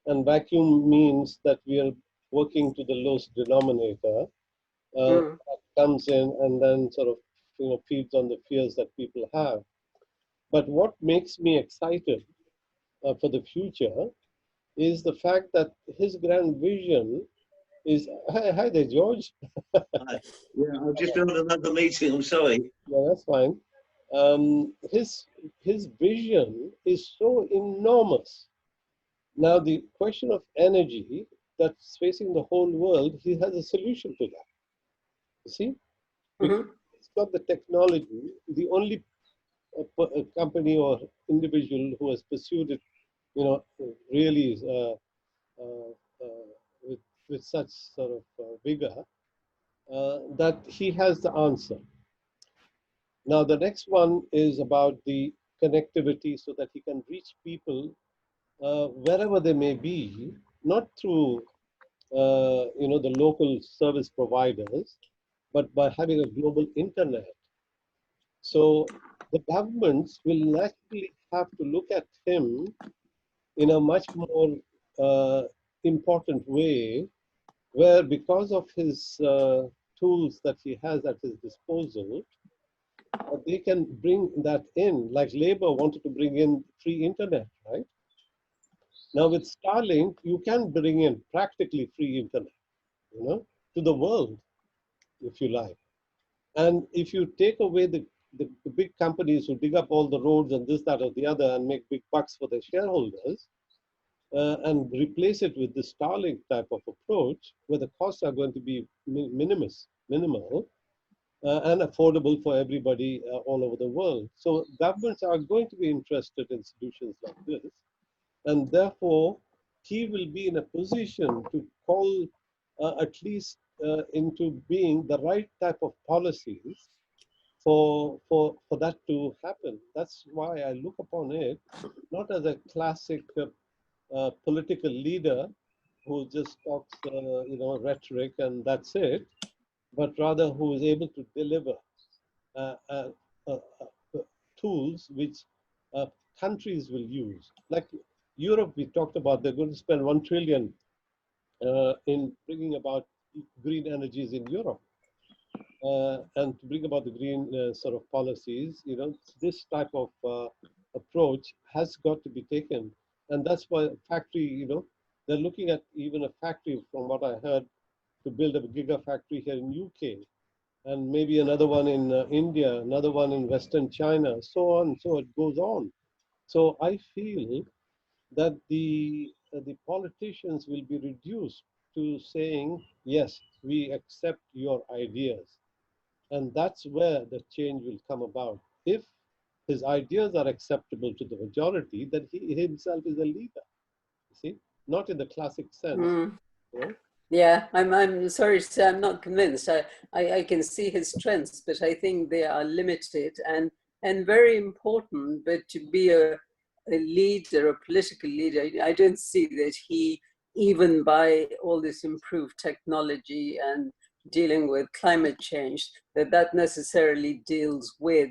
And vacuum means that we are working to the lowest denominator that comes in and then sort of feeds on the fears that people have. But what makes me excited for the future is the fact that his grand vision is, hi there, George. Hi. Yeah, I've just been on another meeting, I'm sorry. Yeah, that's fine. His vision is so enormous. Now, the question of energy that's facing the whole world, he has a solution to that. You see? Because it's got the technology. The only company or individual who has pursued it, really with such sort of vigor, that he has the answer. Now, the next one is about the connectivity so that he can reach people wherever they may be, not through the local service providers, but by having a global internet. So the governments will naturally have to look at him in a much more important way, where because of his tools that he has at his disposal, they can bring that in, like Labour wanted to bring in free internet, right? Now with Starlink, you can bring in practically free internet, to the world, if you like. And if you take away the big companies who dig up all the roads and this, that, or the other and make big bucks for their shareholders, and replace it with the Starlink type of approach, where the costs are going to be minimal, and affordable for everybody all over the world. So governments are going to be interested in solutions like this, and therefore he will be in a position to call at least into being the right type of policies for that to happen. That's why I look upon it not as a classic political leader who just talks, rhetoric and that's it, but rather who is able to deliver tools which countries will use. Like Europe, we talked about, they're going to spend 1 trillion in bringing about green energies in Europe. And to bring about the green sort of policies, this type of approach has got to be taken. And that's why factory, they're looking at even a factory, from what I heard, to build a gigafactory here in UK, and maybe another one in India, another one in Western China, so on, so it goes on. So I feel that the politicians will be reduced to saying, yes, we accept your ideas. And that's where the change will come about. If his ideas are acceptable to the majority, then he himself is a leader, you see, not in the classic sense. Yeah, I'm sorry to say I'm not convinced. I can see his strengths, but I think they are limited and very important. But to be a leader, a political leader, I don't see that he, even by all this improved technology and dealing with climate change, that necessarily deals with,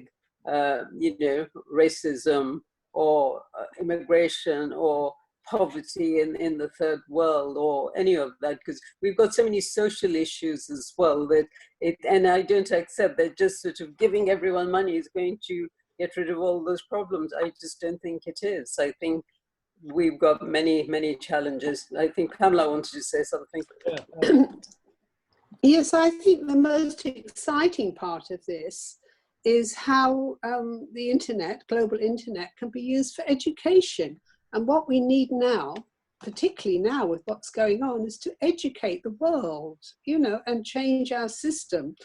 racism or immigration or poverty in the third world or any of that, because we've got so many social issues as well and I don't accept that just sort of giving everyone money is going to get rid of all those problems. I just don't think it is. I think we've got many challenges. I think Pamela wanted to say something. Yeah. Yes, I think the most exciting part of this is how the internet, global internet, can be used for education. And what we need now, particularly now with what's going on, is to educate the world, and change our system.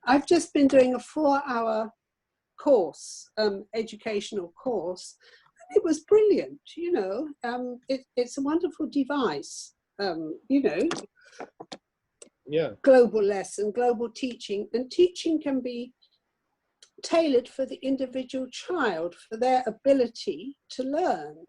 I've just been doing a 4-hour course, educational course. It was brilliant, it's a wonderful device, Yeah. global lesson, global teaching, and teaching can be tailored for the individual child, for their ability to learn.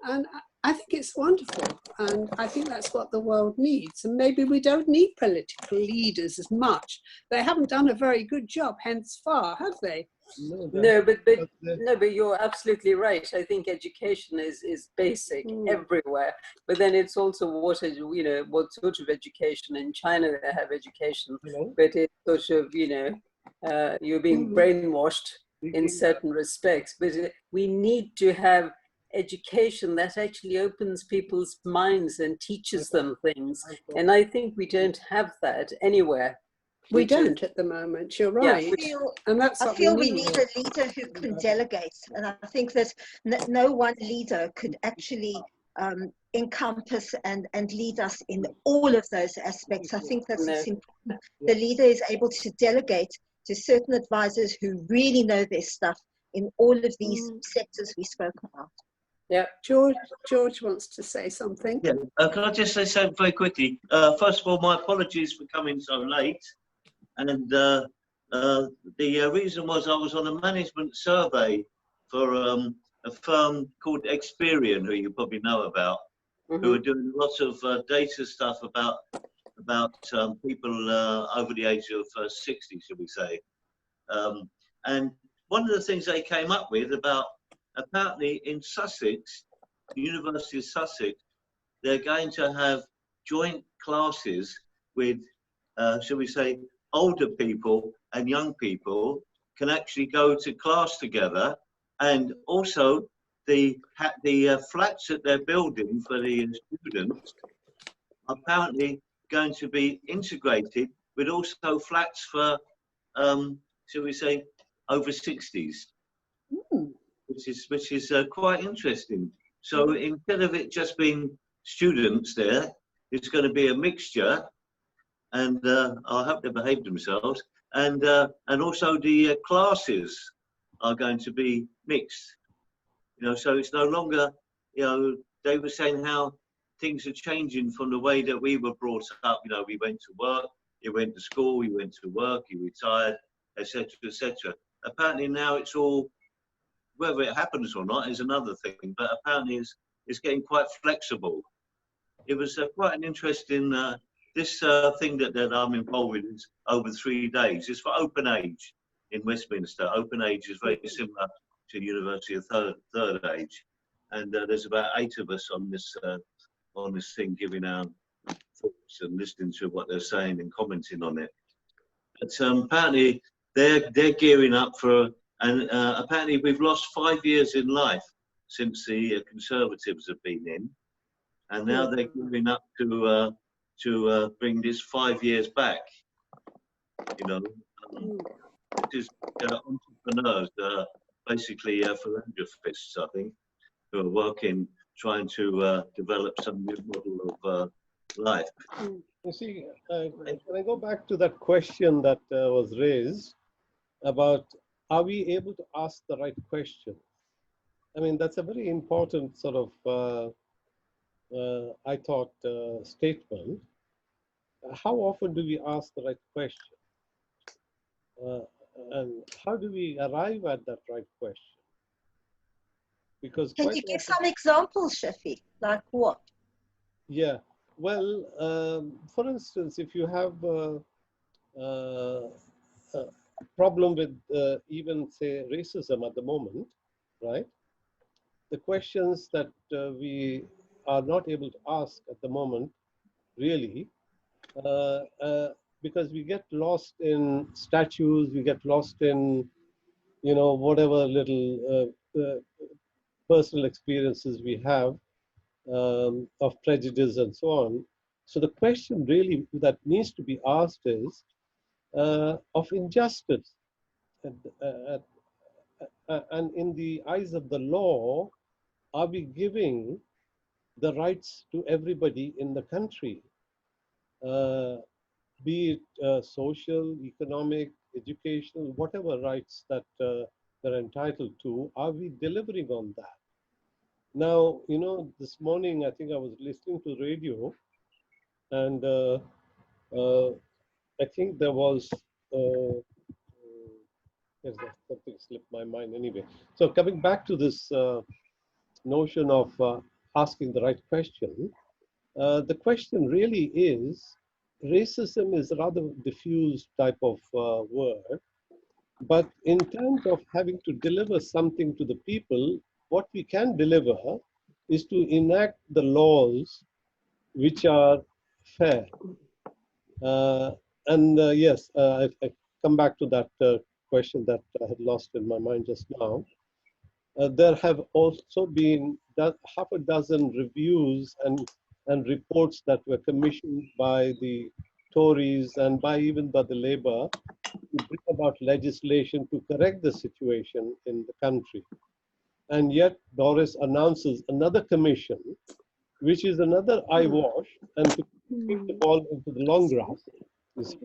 And I think it's wonderful, and I think that's what the world needs. And maybe we don't need political leaders as much. They haven't done a very good job hence far, have they? No, but you're absolutely right. I think education is basic everywhere, but then it's also what sort of education. In China they have education, but it's sort of you're being brainwashed in certain respects. But we need to have education that actually opens people's minds and teaches them things, and I think we don't have that anywhere. We don't at the moment, you're right. Yeah, I feel we need a leader who can delegate, and I think that no one leader could actually encompass and lead us in all of those aspects. I think that's important. The leader is able to delegate to certain advisors who really know their stuff in all of these sectors we spoke about. Yeah, George wants to say something. Yeah, can I just say something very quickly? First of all, my apologies for coming so late. And the reason was I was on a management survey for a firm called Experian, who you probably know about, who are doing lots of data stuff about people over the age of 60, should we say. And one of the things they came up with about, apparently in Sussex, the University of Sussex, they're going to have joint classes with, shall we say, older people and young people can actually go to class together, and also the flats that they're building for the students are apparently going to be integrated with also flats for, shall we say, over 60s, which is quite interesting. So instead of it just being students there, it's going to be a mixture, and I hope they behave themselves. And also the classes are going to be mixed. You know, so it's no longer, you know, they were saying how things are changing from the way that we were brought up. You know, we went to work, you went to school, you went to work, you retired, etc., etc. Apparently now it's all, whether it happens or not is another thing, but apparently it's getting quite flexible. It was quite an interesting, this thing that I'm involved with is over 3 days. It's for Open Age in Westminster. Open Age is very similar to University of Third Age. And there's about 8 of us on this thing, giving our thoughts and listening to what they're saying and commenting on it. But apparently they're gearing up for, and apparently we've lost 5 years in life since the Conservatives have been in, and now they're gearing up to bring this 5 years back. You know, this is entrepreneurs, basically philanthropists, I think, who are working, trying to develop some new model of life. You see, can I go back to that question that was raised about, are we able to ask the right question? I mean, that's a very important sort of, I thought, statement. How often do we ask the right question? And how do we arrive at that right question? Because can you give some examples, Shafiq? Like what? Yeah, well, for instance, if you have a problem with even, say, racism at the moment, right? The questions that we are not able to ask at the moment, really, because we get lost in statues, we get lost in, you know, whatever little personal experiences we have of prejudice and so on. So the question really that needs to be asked is of injustice. And in the eyes of the law, are we giving the rights to everybody in the country? Be it social, economic, educational, whatever rights that they're entitled to, are we delivering on that? Now, you know, this morning, I think I was listening to radio, and I think there was, something slipped my mind anyway. So coming back to this notion of asking the right question, the question really is, racism is a rather diffuse type of word, but in terms of having to deliver something to the people, what we can deliver is to enact the laws which are fair. Yes, I come back to that question that I had lost in my mind just now. There have also been half a dozen reviews and reports that were commissioned by the Tories and even by the Labour to bring about legislation to correct the situation in the country. And yet Boris announces another commission, which is another eyewash, and to kick the ball into the long grass. You see,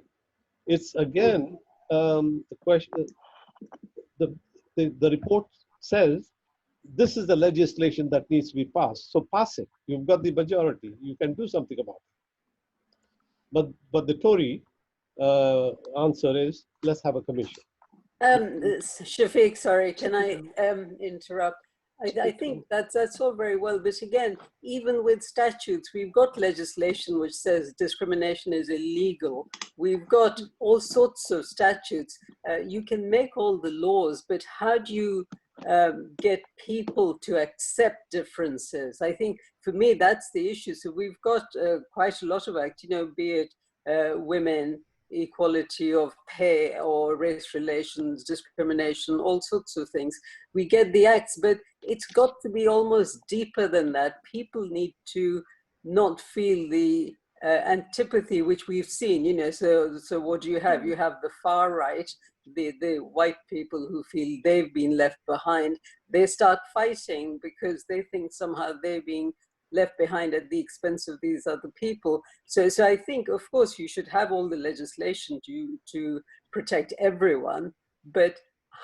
it's again the question. The report says this is the legislation that needs to be passed. So pass it. You've got the majority. You can do something about it. But the Tory answer is, let's have a commission. Shafiq, sorry, can I interrupt? I think that's all very well, but again, even with statutes, we've got legislation which says discrimination is illegal. We've got all sorts of statutes. You can make all the laws, but how do you get people to accept differences. I think for me, that's the issue. So we've got quite a lot of act, be it women, equality of pay or race relations, discrimination, all sorts of things. We get the acts, but it's got to be almost deeper than that. People need to not feel the antipathy which we've seen, so what do you have? You have the far right, the white people who feel they've been left behind. They start fighting because they think somehow they're being left behind at the expense of these other people. So I think, of course, you should have all the legislation to protect everyone, but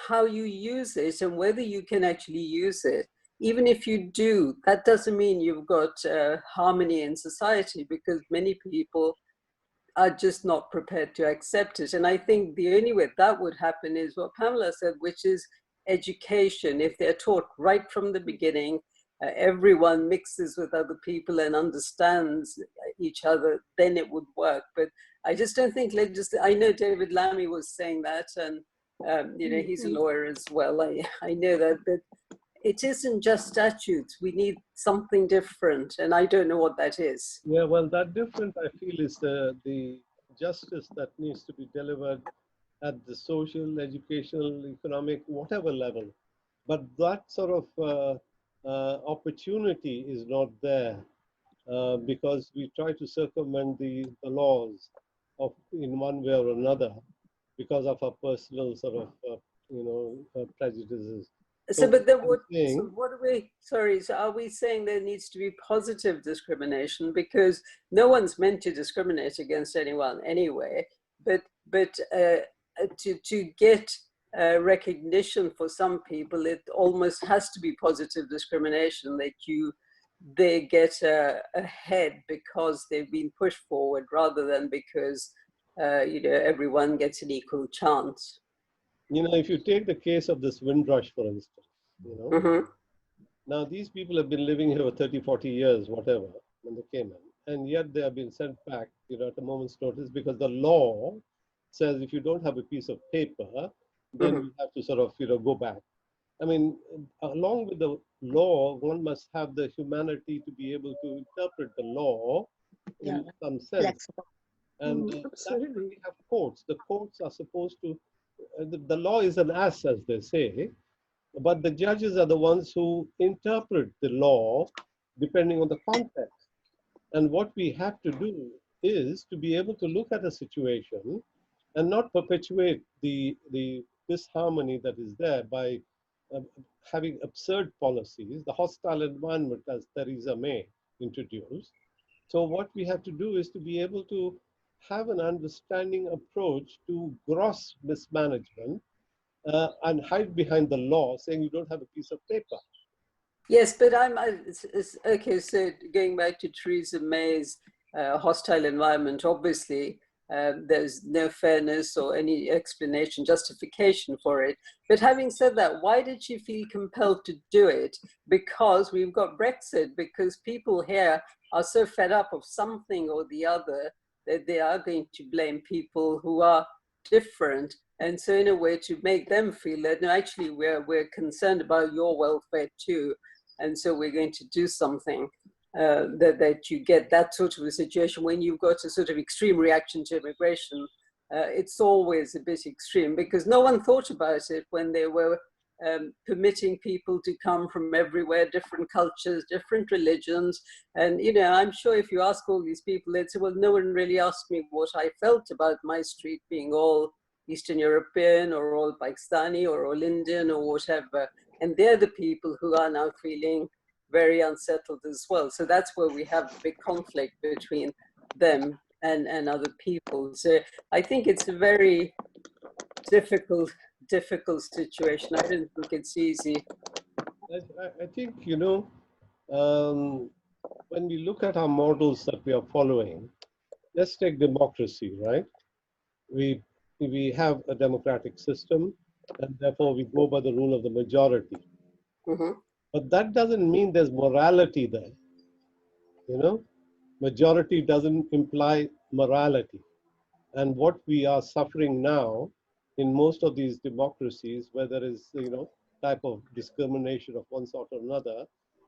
how you use it and whether you can actually use it, even if you do, that doesn't mean you've got harmony in society, because many people are just not prepared to accept it. And I think the only way that would happen is what Pamela said, which is education. If they're taught right from the beginning, everyone mixes with other people and understands each other, then it would work. But I just don't think I know David Lammy was saying that, and he's a lawyer as well. I know that, but it isn't just statutes. We need something different, and I don't know what that is. Yeah, well, that different, I feel, is the justice that needs to be delivered at the social, educational, economic, whatever level. But that sort of opportunity is not there because we try to circumvent the laws in one way or another because of our personal sort of, prejudices. So are we saying there needs to be positive discrimination? Because no one's meant to discriminate against anyone anyway, but to get recognition for some people, it almost has to be positive discrimination, that they get ahead because they've been pushed forward rather than because everyone gets an equal chance. If you take the case of this Windrush, for instance, now these people have been living here for 30, 40 years, whatever, when they came in, and yet they have been sent back, at a moment's notice, because the law says if you don't have a piece of paper, then you have to sort of, go back. I mean, along with the law, one must have the humanity to be able to interpret the law in some sense. Flexible. And absolutely, we have courts. The courts are supposed to, the law is an ass, as they say, but the judges are the ones who interpret the law depending on the context. And what we have to do is to be able to look at a situation and not perpetuate the disharmony that is there by having absurd policies, the hostile environment, as Theresa May introduced. So what we have to do is to be able to have an understanding approach to gross mismanagement and hide behind the law saying you don't have a piece of paper. Yes, but okay, so going back to Theresa May's hostile environment, obviously there's no fairness or any explanation, justification for it. But having said that, why did she feel compelled to do it? Because we've got Brexit, because people here are so fed up of something or the other that they are going to blame people who are different. And so in a way to make them feel that, no, actually we're concerned about your welfare too. And so we're going to do something. That you get that sort of a situation when you've got a sort of extreme reaction to immigration. It's always a bit extreme because no one thought about it when they were permitting people to come from everywhere, different cultures, different religions. And, I'm sure if you ask all these people, they'd say, well, no one really asked me what I felt about my street being all Eastern European or all Pakistani or all Indian or whatever. And they're the people who are now feeling very unsettled as well. So that's where we have a big conflict between them and other people. So I think it's a very difficult situation. I don't think it's easy. I think, when we look at our models that we are following, let's take democracy, right? We have a democratic system, and therefore we go by the rule of the majority. But that doesn't mean there's morality there. Majority doesn't imply morality. And what we are suffering now in most of these democracies, where there is, type of discrimination of one sort or another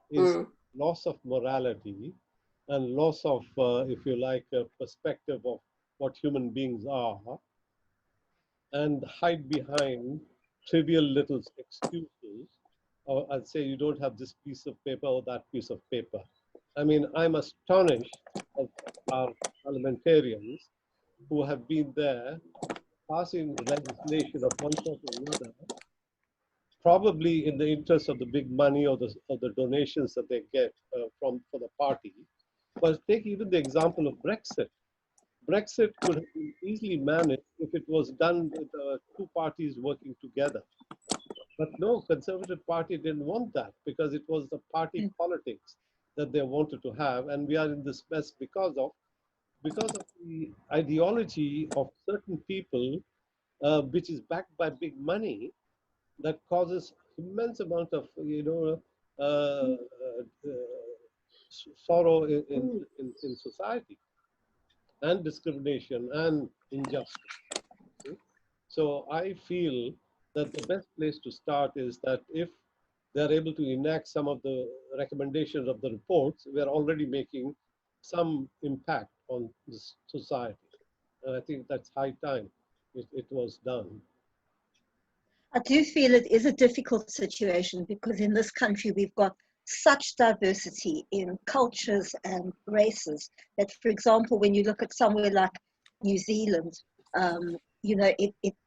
is loss of morality and loss of, if you like, a perspective of what human beings are, and hide behind trivial little excuses. Or I'd say you don't have this piece of paper or that piece of paper. I mean, I'm astonished at our parliamentarians who have been there passing legislation of one sort or another, probably in the interest of the big money or the donations that they get for the party. But take even the example of Brexit. Brexit could have been easily managed if it was done with two parties working together. But no, Conservative Party didn't want that because it was the party politics that they wanted to have, and we are in this mess because of the ideology of certain people, which is backed by big money, that causes immense amount of sorrow in society, and discrimination and injustice. So I feel that the best place to start is that if they're able to enact some of the recommendations of the reports, we're already making some impact on this society. And I think that's high time it was done. I do feel it is a difficult situation because in this country we've got such diversity in cultures and races that, for example, when you look at somewhere like New Zealand, you know,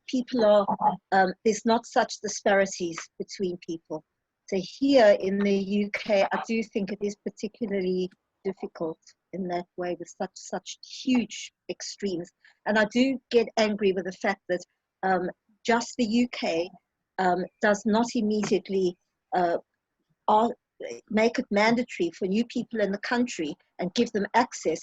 people are, there's not such disparities between people. So here in the UK, I do think it is particularly difficult in that way with such huge extremes. And I do get angry with the fact that just the UK does not immediately make it mandatory for new people in the country and give them access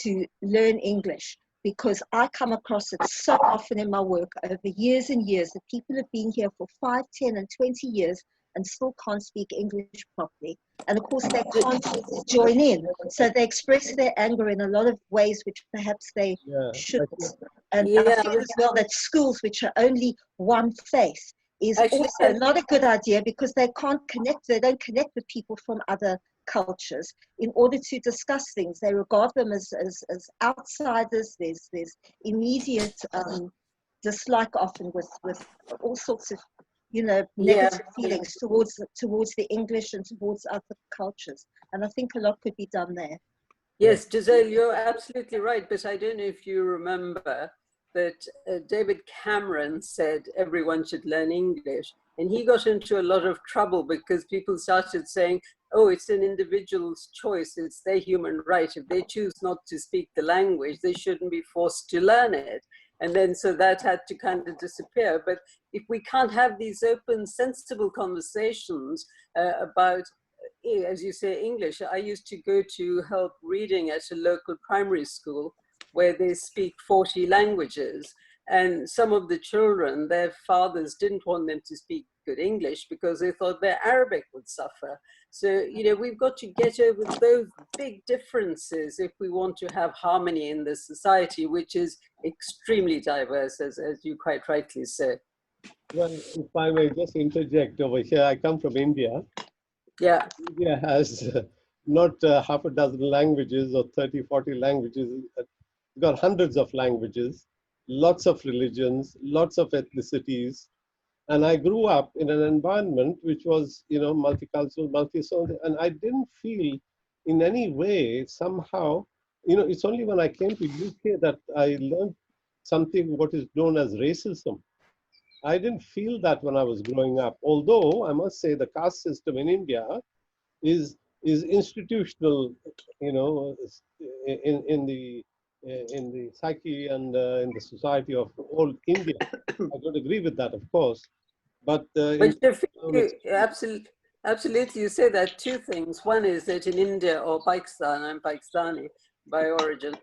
to learn English. Because I come across it so often in my work over years and years that people have been here for 5, 10, and 20 years and still can't speak English properly. And of course they can't join in. So they express their anger in a lot of ways which perhaps they shouldn't. And I feel as well that schools which are only one face is also not a good idea because they don't connect with people from other cultures in order to discuss things. They regard them as outsiders. There's immediate dislike often with all sorts of negative feelings towards the English and towards other cultures. And I think a lot could be done there. Yes, Giselle, you're absolutely right. But I don't know if you remember that David Cameron said everyone should learn English. And he got into a lot of trouble because people started saying, oh, it's an individual's choice. It's their human right. If they choose not to speak the language, they shouldn't be forced to learn it. And then so that had to kind of disappear. But if we can't have these open, sensible conversations about, as you say, English, I used to go to help reading at a local primary school where they speak 40 languages. And some of the children, their fathers didn't want them to speak good English because they thought their Arabic would suffer. So, we've got to get over those big differences if we want to have harmony in this society, which is extremely diverse, as you quite rightly say. Well, if I may just interject over here, I come from India. Yeah. India has not half a dozen languages or 30, 40 languages. It's got hundreds of languages, lots of religions, lots of ethnicities. And I grew up in an environment which was, multicultural, and I didn't feel in any way somehow, it's only when I came to UK that I learned something what is known as racism. I didn't feel that when I was growing up, although I must say the caste system in India is institutional, in the psyche and in the society of all India. I don't agree with that, of course. But absolutely, you say that two things. One is that in India or Pakistan, I'm Pakistani by origin,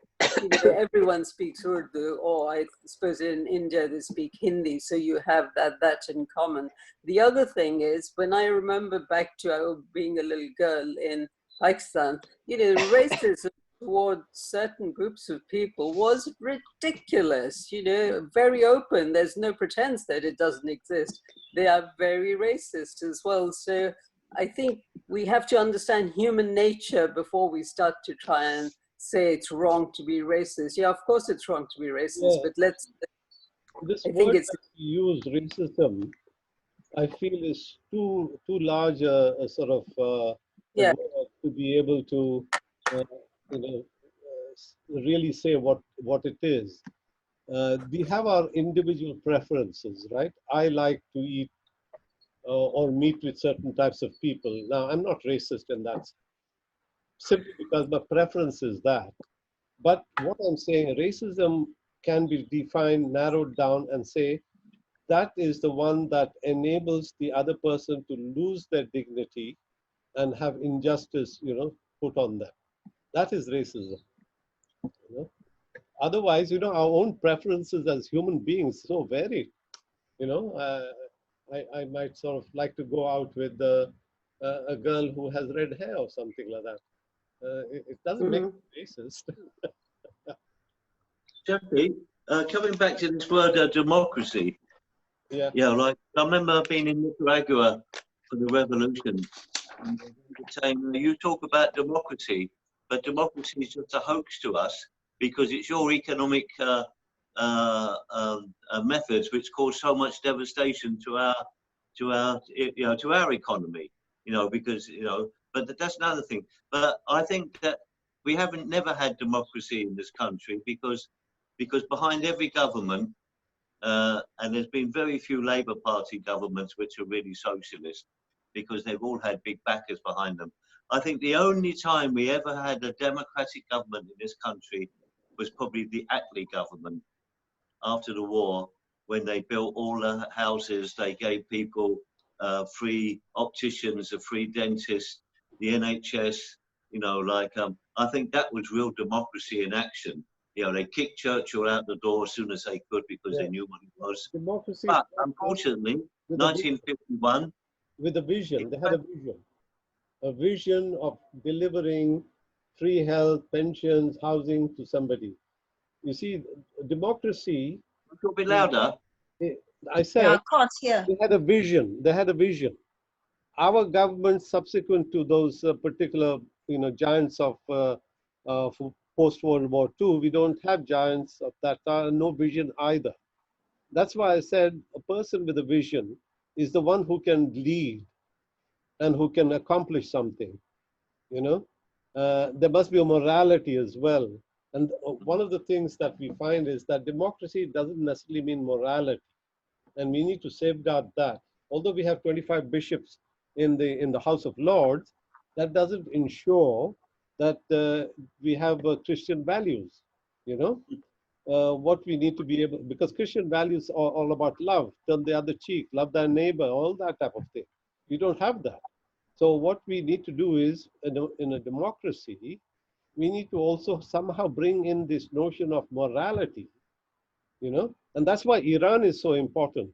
everyone speaks Urdu, or I suppose in India they speak Hindi, so you have that in common. The other thing is, when I remember back to being a little girl in Pakistan, racism towards certain groups of people was ridiculous, you know, very open. There's no pretense that it doesn't exist. They are very racist as well. So I think we have to understand human nature before we start to try and say it's wrong to be racist. Yeah, of course it's wrong to be racist, Yeah. but let's, This I think word it's, that we use, racism, I feel is too large a sort of a yeah, word to be able to really say what it is. We have our individual preferences, right? I like to eat or meet with certain types of people. Now, I'm not racist in that, simply because my preference is that. But what I'm saying, racism can be defined, narrowed down, and say that is the one that enables the other person to lose their dignity and have injustice, put on them. That is racism. Otherwise, our own preferences as human beings so varied. I might sort of like to go out with a girl who has red hair or something like that. It doesn't make it racist. Jeffrey, coming back to this word democracy, Yeah. Like I remember being in Nicaragua for the revolution, and they were saying, you talk about democracy, but democracy is just a hoax to us because it's your economic methods which cause so much devastation to our economy, because but that's another thing. But I think that we never had democracy in this country because behind every government, and there's been very few Labour Party governments which are really socialist, because they've all had big backers behind them. I think the only time we ever had a democratic government in this country was probably the Attlee government after the war, when they built all the houses, they gave people free opticians, a free dentist, the NHS, I think that was real democracy in action. They kicked Churchill out the door as soon as they could because they knew what he was. Democracy, but unfortunately, 1951. With a vision, they had a vision of delivering free health, pensions, housing to somebody. You see, democracy. A little bit louder. I said, I can't hear. They had a vision. They had a vision. Our government, subsequent to those particular, giants of post-World War II, we don't have giants of that, no vision either. That's why I said a person with a vision is the one who can lead and who can accomplish something. There must be a morality as well. And one of the things that we find is that democracy doesn't necessarily mean morality. And we need to safeguard that. Although we have 25 bishops in the House of Lords, that doesn't ensure that we have Christian values. What we need to be able, because Christian values are all about love, turn the other cheek, love thy neighbor, all that type of thing. We don't have that. So what we need to do is, in a democracy, we need to also somehow bring in this notion of morality, and that's why Iran is so important.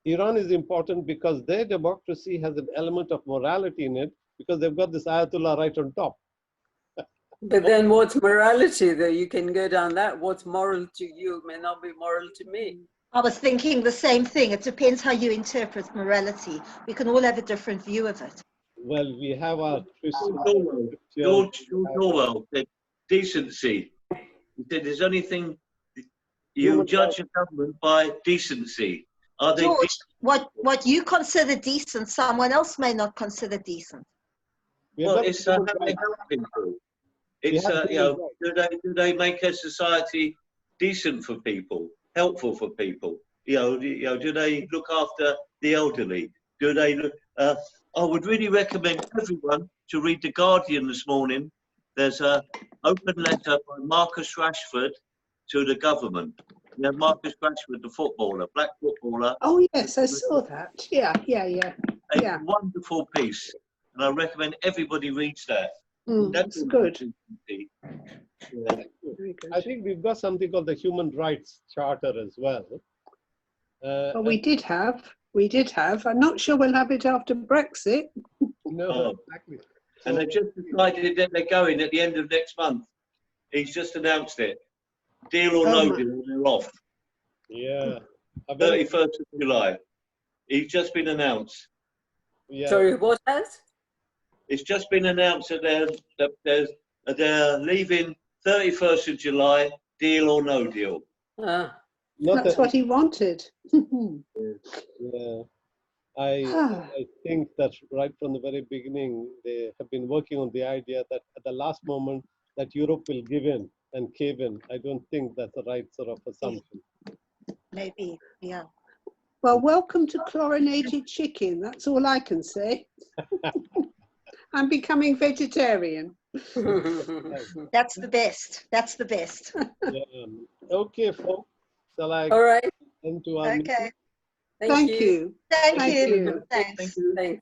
Iran is important because their democracy has an element of morality in it, because they've got this Ayatollah right on top. but then what's morality though? You can go down that. What's moral to you may not be moral to me. I was thinking the same thing. It depends how you interpret morality. We can all have a different view of it. Well, we have our Christian. George Orwell said decency. He said there's only thing you judge a government by decency. Are they George, what you consider decent, someone else may not consider decent. Well, it's how they help people. It's do they make a society decent for people, helpful for people? Do they look after the elderly? Do they look? I would really recommend everyone to read The Guardian this morning. There's an open letter by Marcus Rashford to the government. Marcus Rashford, the footballer, black footballer. Oh yes, I saw that. Yeah. A wonderful piece, and I recommend everybody reads that. That's good. Yeah. I think we've got something called the Human Rights Charter as well. Well, we did have. I'm not sure we'll have it after Brexit. No, exactly. And they just decided that they're going at the end of next month. He's just announced it. Deal or Oh no my- deal, they're off. Yeah. I bet- 31st of July. He's just been announced. yeah. Sorry, what has? It's just been announced that they're leaving 31st of July, deal or no deal. Not That's that, what he wanted. yeah. I think that right from the very beginning, they have been working on the idea that at the last moment that Europe will give in and cave in. I don't think that's the right sort of assumption. Maybe, yeah. Well, welcome to chlorinated chicken. That's all I can say. I'm becoming vegetarian. That's the best. That's the best. Yeah. Okay, folks. Shall I All right. end to our meeting? Okay. Thank you. you. Thank Thank you. you. Thanks. Thanks.